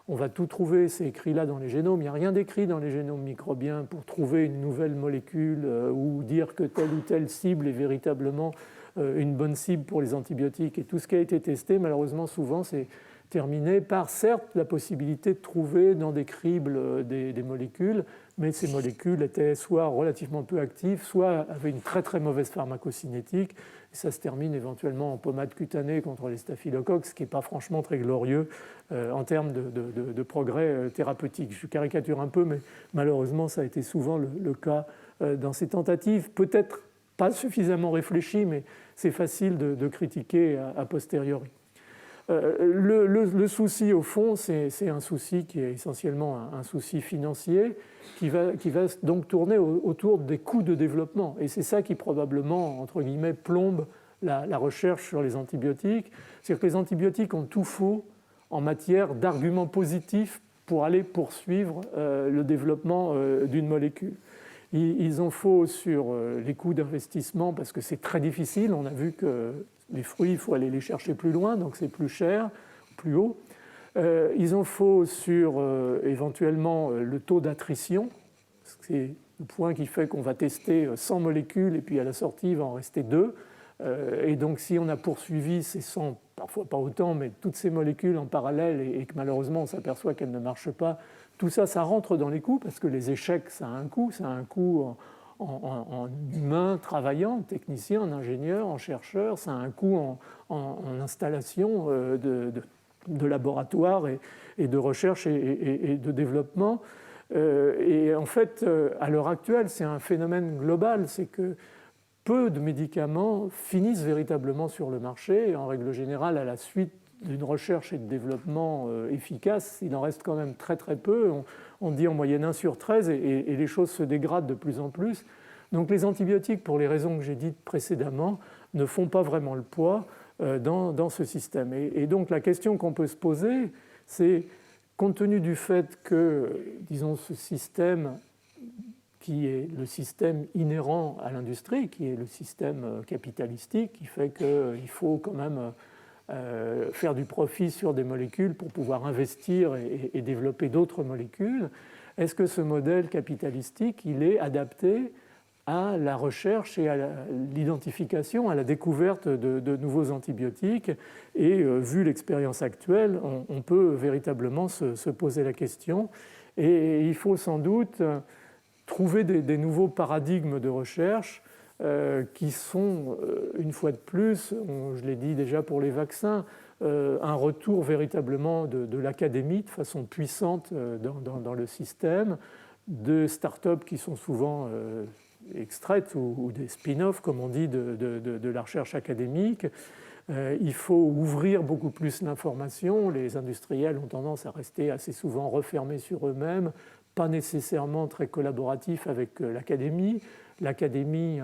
on va tout trouver, c'est écrit là dans les génomes. Il n'y a rien d'écrit dans les génomes microbiens pour trouver une nouvelle molécule ou dire que telle ou telle cible est véritablement une bonne cible pour les antibiotiques. Et tout ce qui a été testé, malheureusement, souvent, c'est terminé par, certes, la possibilité de trouver dans des cribles des molécules, mais ces molécules étaient soit relativement peu actives, soit avaient une très très mauvaise pharmacocinétique. Et ça se termine éventuellement en pommade cutanée contre les staphylocoques, ce qui n'est pas franchement très glorieux en termes de progrès thérapeutiques. Je caricature un peu, mais malheureusement, ça a été souvent le cas dans ces tentatives. Peut-être pas suffisamment réfléchies, mais c'est facile de critiquer a posteriori. Le souci, au fond, c'est un souci qui est essentiellement un souci financier qui va donc tourner autour des coûts de développement. Et c'est ça qui, probablement, entre guillemets, plombe la recherche sur les antibiotiques. C'est-à-dire que les antibiotiques ont tout faux en matière d'arguments positifs pour aller poursuivre le développement d'une molécule. Ils en faut sur les coûts d'investissement parce que c'est très difficile. On a vu que les fruits, il faut aller les chercher plus loin, donc c'est plus cher, plus haut. Ils en faut sur éventuellement le taux d'attrition. C'est le point qui fait qu'on va tester 100 molécules et puis à la sortie, il va en rester 2. Et donc si on a poursuivi ces 100, parfois pas autant, mais toutes ces molécules en parallèle et que malheureusement on s'aperçoit qu'elles ne marchent pas, tout ça, ça rentre dans les coûts parce que les échecs, ça a un coût en humain travaillant, en technicien, en ingénieur, en chercheur, ça a un coût en installation de laboratoire et de recherche et de développement. Et en fait, à l'heure actuelle, c'est un phénomène global, c'est que peu de médicaments finissent véritablement sur le marché, et en règle générale, à la suite d'une recherche et de développement efficace, il en reste quand même très très peu. On dit en moyenne 1 sur 13 et les choses se dégradent de plus en plus. Donc les antibiotiques, pour les raisons que j'ai dites précédemment, ne font pas vraiment le poids dans ce système. Et donc la question qu'on peut se poser, c'est compte tenu du fait que, disons, ce système qui est le système inhérent à l'industrie, qui est le système capitalistique, qui fait qu'il faut quand même faire du profit sur des molécules pour pouvoir investir et développer d'autres molécules. Est-ce que ce modèle capitalistique, il est adapté à la recherche et à l'identification, à la découverte de nouveaux antibiotiques? Et vu l'expérience actuelle, on peut véritablement se poser la question. Et il faut sans doute trouver des nouveaux paradigmes de recherche qui sont, une fois de plus, je l'ai dit déjà pour les vaccins, un retour véritablement de l'académie de façon puissante dans le système, de start-up qui sont souvent extraites ou des spin-offs, comme on dit, de la recherche académique. Il faut ouvrir beaucoup plus l'information. Les industriels ont tendance à rester assez souvent refermés sur eux-mêmes, pas nécessairement très collaboratifs avec l'académie. L'académie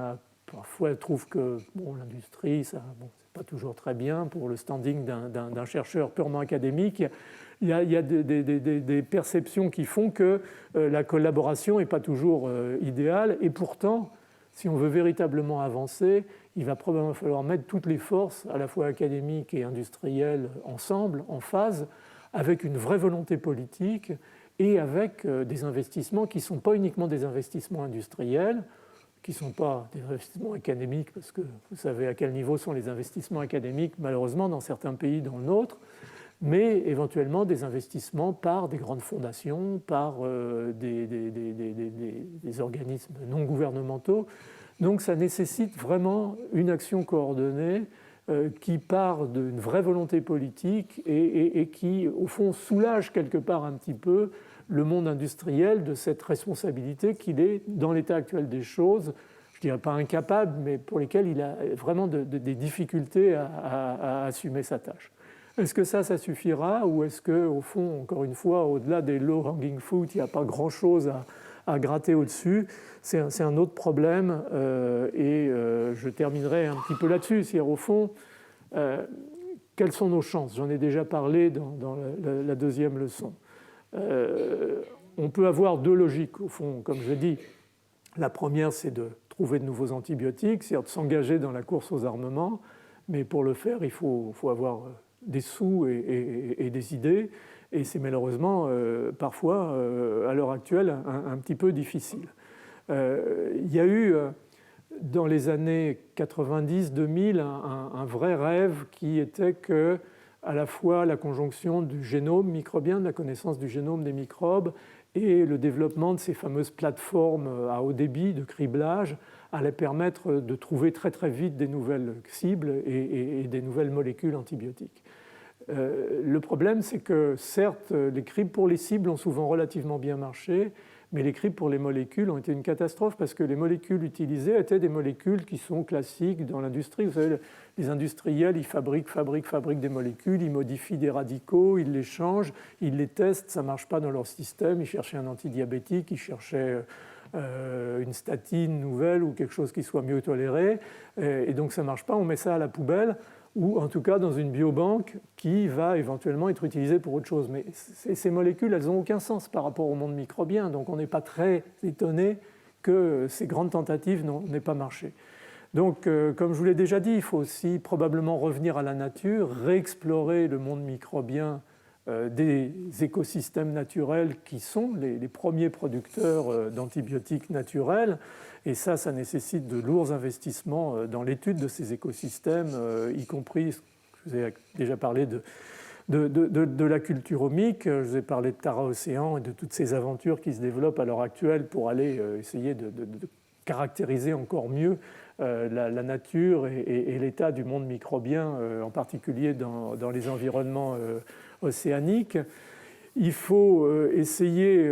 parfois trouve que l'industrie, c'est pas toujours très bien pour le standing d'un chercheur purement académique. Il y a des perceptions qui font que la collaboration n'est pas toujours idéale. Et pourtant, si on veut véritablement avancer, il va probablement falloir mettre toutes les forces, à la fois académiques et industrielles, ensemble, en phase, avec une vraie volonté politique et avec des investissements qui ne sont pas uniquement des investissements industriels, qui ne sont pas des investissements académiques, parce que vous savez à quel niveau sont les investissements académiques, malheureusement, dans certains pays, dans le nôtre, mais éventuellement des investissements par des grandes fondations, par des organismes non gouvernementaux. Donc ça nécessite vraiment une action coordonnée qui part d'une vraie volonté politique et qui, au fond, soulage quelque part un petit peu le monde industriel de cette responsabilité qu'il est, dans l'état actuel des choses, je ne dirais pas incapable, mais pour lesquelles il a vraiment des difficultés à assumer sa tâche. Est-ce que ça suffira, ou est-ce qu'au fond, encore une fois, au-delà des low-hanging fruit, il n'y a pas grand-chose à gratter au-dessus? C'est un autre problème, et je terminerai un petit peu là-dessus. C'est-à-dire, au fond, quelles sont nos chances? J'en ai déjà parlé dans la deuxième leçon. On peut avoir deux logiques, au fond, comme je dis. La première, c'est de trouver de nouveaux antibiotiques, c'est-à-dire de s'engager dans la course aux armements, mais pour le faire, il faut avoir des sous et des idées, et c'est malheureusement parfois, à l'heure actuelle, un petit peu difficile. Il y a eu, dans les années 90-2000, un vrai rêve qui était que à la fois la conjonction du génome microbien, de la connaissance du génome des microbes, et le développement de ces fameuses plateformes à haut débit de criblage allait permettre de trouver très très vite des nouvelles cibles et des nouvelles molécules antibiotiques. Le problème, c'est que certes, les cribles pour les cibles ont souvent relativement bien marché, mais les cribles pour les molécules ont été une catastrophe parce que les molécules utilisées étaient des molécules qui sont classiques dans l'industrie. Vous savez, les industriels, ils fabriquent des molécules, ils modifient des radicaux, ils les changent, ils les testent, ça ne marche pas dans leur système. Ils cherchaient un antidiabétique, ils cherchaient une statine nouvelle ou quelque chose qui soit mieux toléré, et donc ça ne marche pas, on met ça à la poubelle, ou en tout cas dans une biobanque qui va éventuellement être utilisée pour autre chose. Mais ces molécules, elles n'ont aucun sens par rapport au monde microbien, donc on n'est pas très étonné que ces grandes tentatives n'aient pas marché. Donc, comme je vous l'ai déjà dit, il faut aussi probablement revenir à la nature, réexplorer le monde microbien des écosystèmes naturels qui sont les premiers producteurs d'antibiotiques naturels. Et ça nécessite de lourds investissements dans l'étude de ces écosystèmes, y compris, je vous ai déjà parlé de la culture omique, je vous ai parlé de Tara Océan et de toutes ces aventures qui se développent à l'heure actuelle pour aller essayer de caractériser encore mieux la nature et l'état du monde microbien, en particulier dans les environnements océaniques. Il faut essayer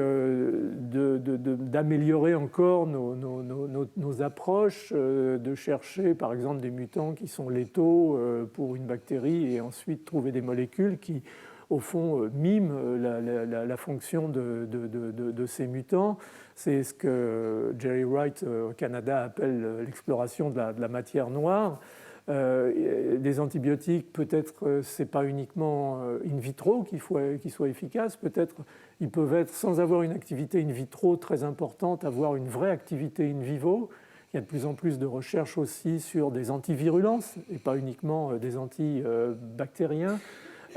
d'améliorer encore nos approches, de chercher par exemple des mutants qui sont létaux pour une bactérie et ensuite trouver des molécules qui, au fond, miment la fonction de ces mutants. C'est ce que Jerry Wright au Canada appelle l'exploration de la matière noire. Des antibiotiques, peut-être ce n'est pas uniquement in vitro qu'ils soient efficaces, peut-être ils peuvent être, sans avoir une activité in vitro très importante, avoir une vraie activité in vivo. Il y a de plus en plus de recherches aussi sur des antivirulences et pas uniquement des antibactériens,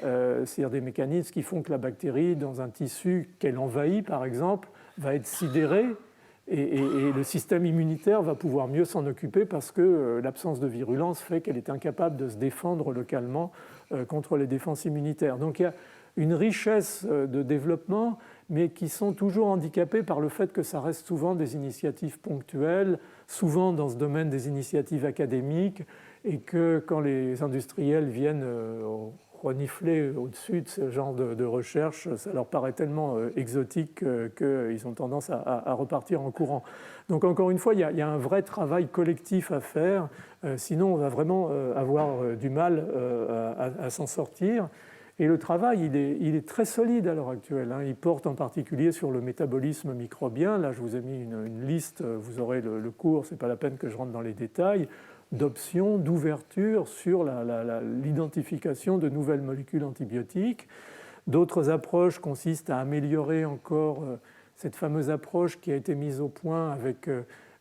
c'est-à-dire des mécanismes qui font que la bactérie, dans un tissu qu'elle envahit par exemple, va être sidérée. Et le système immunitaire va pouvoir mieux s'en occuper parce que l'absence de virulence fait qu'elle est incapable de se défendre localement contre les défenses immunitaires. Donc il y a une richesse de développement, mais qui sont toujours handicapés par le fait que ça reste souvent des initiatives ponctuelles, souvent dans ce domaine des initiatives académiques, et que quand les industriels viennent renifler au-dessus de ce genre de recherche, ça leur paraît tellement exotique qu'ils ont tendance à repartir en courant. Donc encore une fois, il y a un vrai travail collectif à faire, sinon on va vraiment avoir du mal à s'en sortir. Et le travail, il est très solide à l'heure actuelle. Il porte en particulier sur le métabolisme microbien. Là, je vous ai mis une liste, vous aurez le cours, ce n'est pas la peine que je rentre dans les détails, d'options, d'ouverture sur l'identification de nouvelles molécules antibiotiques. D'autres approches consistent à améliorer encore cette fameuse approche qui a été mise au point avec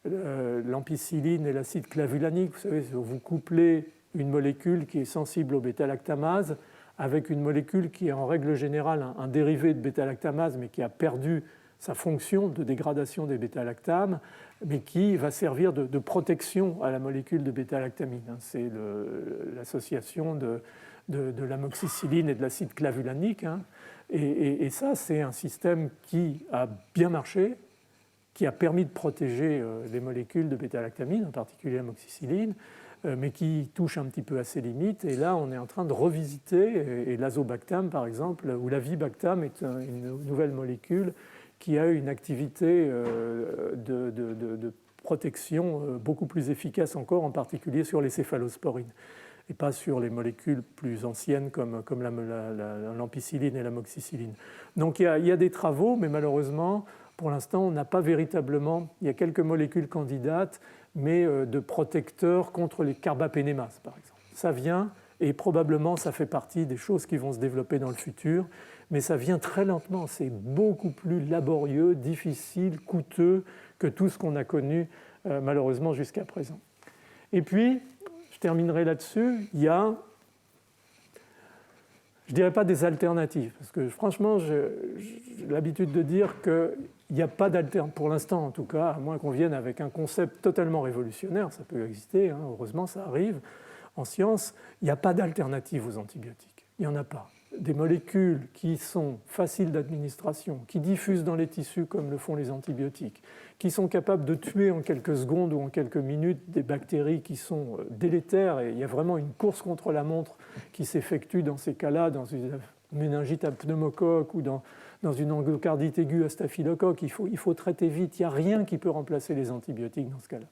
l'ampicilline et l'acide clavulanique. Vous savez, vous couplez une molécule qui est sensible au bêta-lactamase avec une molécule qui est en règle générale un dérivé de bêta-lactamase, mais qui a perdu sa fonction de dégradation des bêta-lactames, mais qui va servir de protection à la molécule de bêta-lactamine. C'est l'association de l'amoxicilline et de l'acide clavulanique. Et ça, c'est un système qui a bien marché, qui a permis de protéger les molécules de bêta-lactamine, en particulier l'amoxicilline, mais qui touche un petit peu à ses limites. Et là, on est en train de revisiter, et l'azobactam, par exemple, ou l'avibactam est une nouvelle molécule qui a une activité de protection beaucoup plus efficace encore, en particulier sur les céphalosporines, et pas sur les molécules plus anciennes comme l'ampicilline et l'amoxicilline. Donc il y a des travaux, mais malheureusement, pour l'instant, on n'a pas véritablement, il y a quelques molécules candidates, mais de protecteurs contre les carbapénémases, par exemple. Ça vient, et probablement ça fait partie des choses qui vont se développer dans le futur, mais ça vient très lentement, c'est beaucoup plus laborieux, difficile, coûteux que tout ce qu'on a connu malheureusement jusqu'à présent. Et puis, je terminerai là-dessus, il y a, je ne dirais pas des alternatives, parce que franchement, j'ai l'habitude de dire qu'il n'y a pas d'alternative, pour l'instant en tout cas, à moins qu'on vienne avec un concept totalement révolutionnaire, ça peut exister, heureusement ça arrive, en science, il n'y a pas d'alternative aux antibiotiques, il n'y en a pas. Des molécules qui sont faciles d'administration, qui diffusent dans les tissus comme le font les antibiotiques, qui sont capables de tuer en quelques secondes ou en quelques minutes des bactéries qui sont délétères, et il y a vraiment une course contre la montre qui s'effectue dans ces cas-là, dans une méningite à pneumocoque ou dans une endocardite aiguë à staphylocoque, il faut traiter vite, il n'y a rien qui peut remplacer les antibiotiques dans ce cas-là.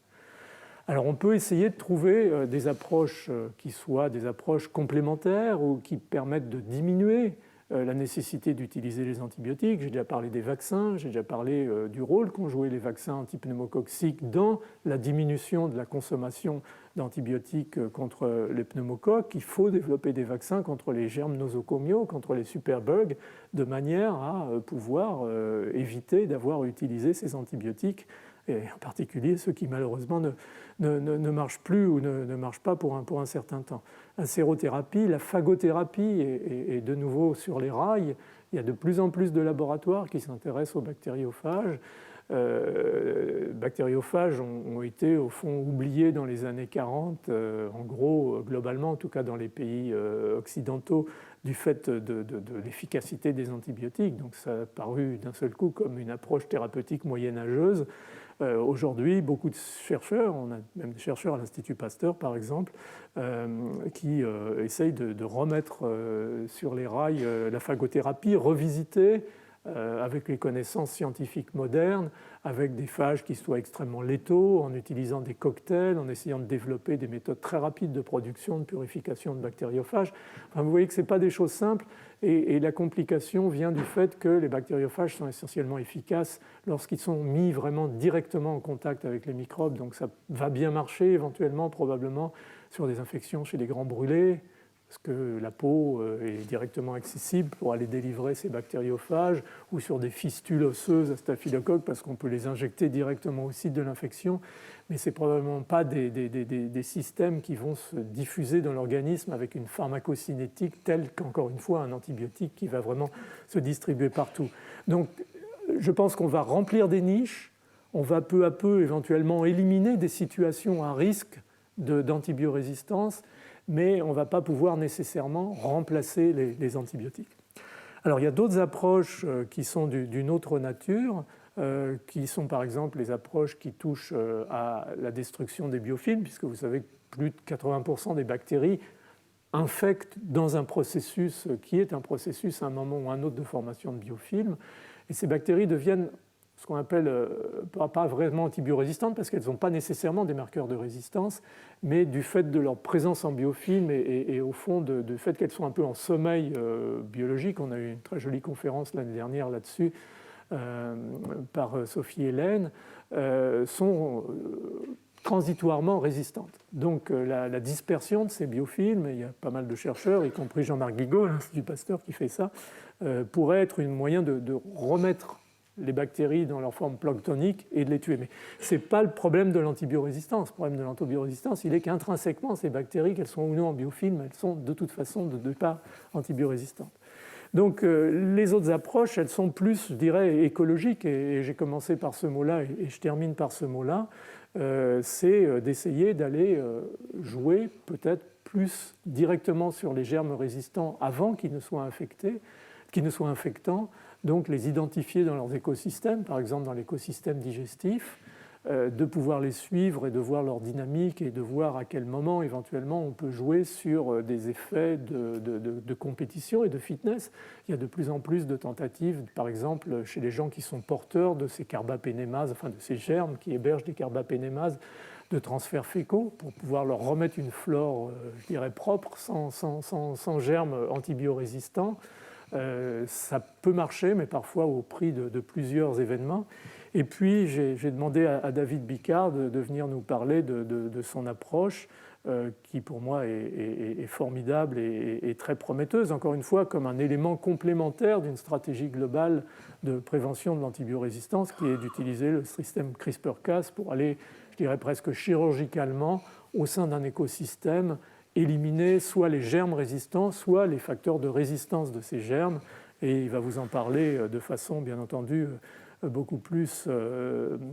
Alors on peut essayer de trouver des approches qui soient des approches complémentaires ou qui permettent de diminuer la nécessité d'utiliser les antibiotiques. J'ai déjà parlé des vaccins, j'ai déjà parlé du rôle qu'ont joué les vaccins antipneumococciques dans la diminution de la consommation d'antibiotiques contre les pneumocoques. Il faut développer des vaccins contre les germes nosocomiaux, contre les superbugs, de manière à pouvoir éviter d'avoir utilisé ces antibiotiques et en particulier ceux qui malheureusement ne marchent plus ou ne marchent pas pour un certain temps. La sérothérapie, la phagothérapie est de nouveau sur les rails. Il y a de plus en plus de laboratoires qui s'intéressent aux bactériophages. Bactériophages ont été au fond oubliés dans les années 40, en gros, globalement, en tout cas dans les pays occidentaux, du fait de l'efficacité des antibiotiques. Donc ça a paru d'un seul coup comme une approche thérapeutique moyenâgeuse. Aujourd'hui, beaucoup de chercheurs, on a même des chercheurs à l'Institut Pasteur par exemple, qui essayent de remettre sur les rails la phagothérapie, revisiter avec les connaissances scientifiques modernes, avec des phages qui soient extrêmement létaux, en utilisant des cocktails, en essayant de développer des méthodes très rapides de production, de purification de bactériophages. Enfin, vous voyez que ce n'est pas des choses simples, et la complication vient du fait que les bactériophages sont essentiellement efficaces lorsqu'ils sont mis vraiment directement en contact avec les microbes. Donc ça va bien marcher éventuellement, probablement, sur des infections chez les grands brûlés, parce que la peau est directement accessible pour aller délivrer ces bactériophages, ou sur des fistules osseuses à staphylocoque, parce qu'on peut les injecter directement au site de l'infection, mais ce n'est probablement pas des systèmes qui vont se diffuser dans l'organisme avec une pharmacocinétique telle qu'encore une fois un antibiotique qui va vraiment se distribuer partout. Donc je pense qu'on va remplir des niches, on va peu à peu éventuellement éliminer des situations à risque d'antibiorésistance, mais on ne va pas pouvoir nécessairement remplacer les antibiotiques. Alors il y a d'autres approches qui sont d'une autre nature, qui sont par exemple les approches qui touchent à la destruction des biofilms, puisque vous savez que plus de 80% des bactéries infectent dans un processus qui est un processus à un moment ou à un autre de formation de biofilms, et ces bactéries deviennent ce qu'on appelle pas vraiment antibiorésistantes, parce qu'elles n'ont pas nécessairement des marqueurs de résistance, mais du fait de leur présence en biofilm et au fond du fait qu'elles sont un peu en sommeil biologique. On a eu une très jolie conférence l'année dernière là-dessus par Sophie Hélène, sont transitoirement résistantes. Donc la dispersion de ces biofilms, il y a pas mal de chercheurs, y compris Jean-Marc Guigaud, l'Institut Pasteur qui fait ça, pourrait être un moyen de remettre les bactéries dans leur forme planctonique et de les tuer. Mais ce n'est pas le problème de l'antibiorésistance. Le problème de l'antibiorésistance, il est qu'intrinsèquement, ces bactéries, qu'elles sont ou non en biofilm, elles sont de toute façon de part antibiorésistantes. Donc les autres approches, elles sont plus, je dirais, écologiques, et j'ai commencé par ce mot-là et je termine par ce mot-là, c'est d'essayer d'aller jouer peut-être plus directement sur les germes résistants avant qu'ils ne soient infectés, qu'ils ne soient infectants, donc les identifier dans leurs écosystèmes, par exemple dans l'écosystème digestif, de pouvoir les suivre et de voir leur dynamique et de voir à quel moment éventuellement on peut jouer sur des effets de compétition et de fitness. Il y a de plus en plus de tentatives, par exemple chez les gens qui sont porteurs de ces carbapénémases, enfin de ces germes qui hébergent des carbapénémases, de transferts fécaux pour pouvoir leur remettre une flore, je dirais, propre, sans germes antibiorésistants. Ça peut marcher, mais parfois au prix de plusieurs événements. Et puis, j'ai demandé à David Bicard de venir nous parler de son approche, qui pour moi est formidable et très prometteuse, encore une fois, comme un élément complémentaire d'une stratégie globale de prévention de l'antibiorésistance, qui est d'utiliser le système CRISPR-Cas pour aller, je dirais presque chirurgicalement, au sein d'un écosystème, éliminer soit les germes résistants, soit les facteurs de résistance de ces germes. Et il va vous en parler de façon, bien entendu, beaucoup plus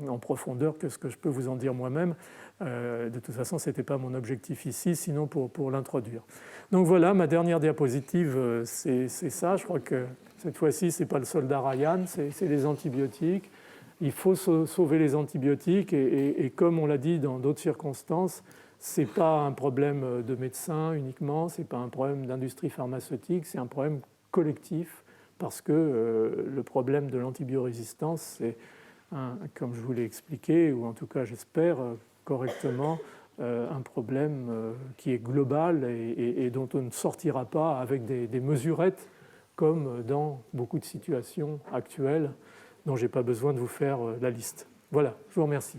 en profondeur que ce que je peux vous en dire moi-même. De toute façon, ce n'était pas mon objectif ici, sinon pour l'introduire. Donc voilà, ma dernière diapositive, c'est ça. Je crois que cette fois-ci, ce n'est pas le soldat Ryan, c'est les antibiotiques. Il faut sauver les antibiotiques et comme on l'a dit dans d'autres circonstances, ce n'est pas un problème de médecins uniquement, ce n'est pas un problème d'industrie pharmaceutique, c'est un problème collectif parce que le problème de l'antibiorésistance, c'est, comme je vous l'ai expliqué, ou en tout cas j'espère correctement, un problème qui est global et dont on ne sortira pas avec des mesurettes comme dans beaucoup de situations actuelles dont je n'ai pas besoin de vous faire la liste. Voilà, je vous remercie.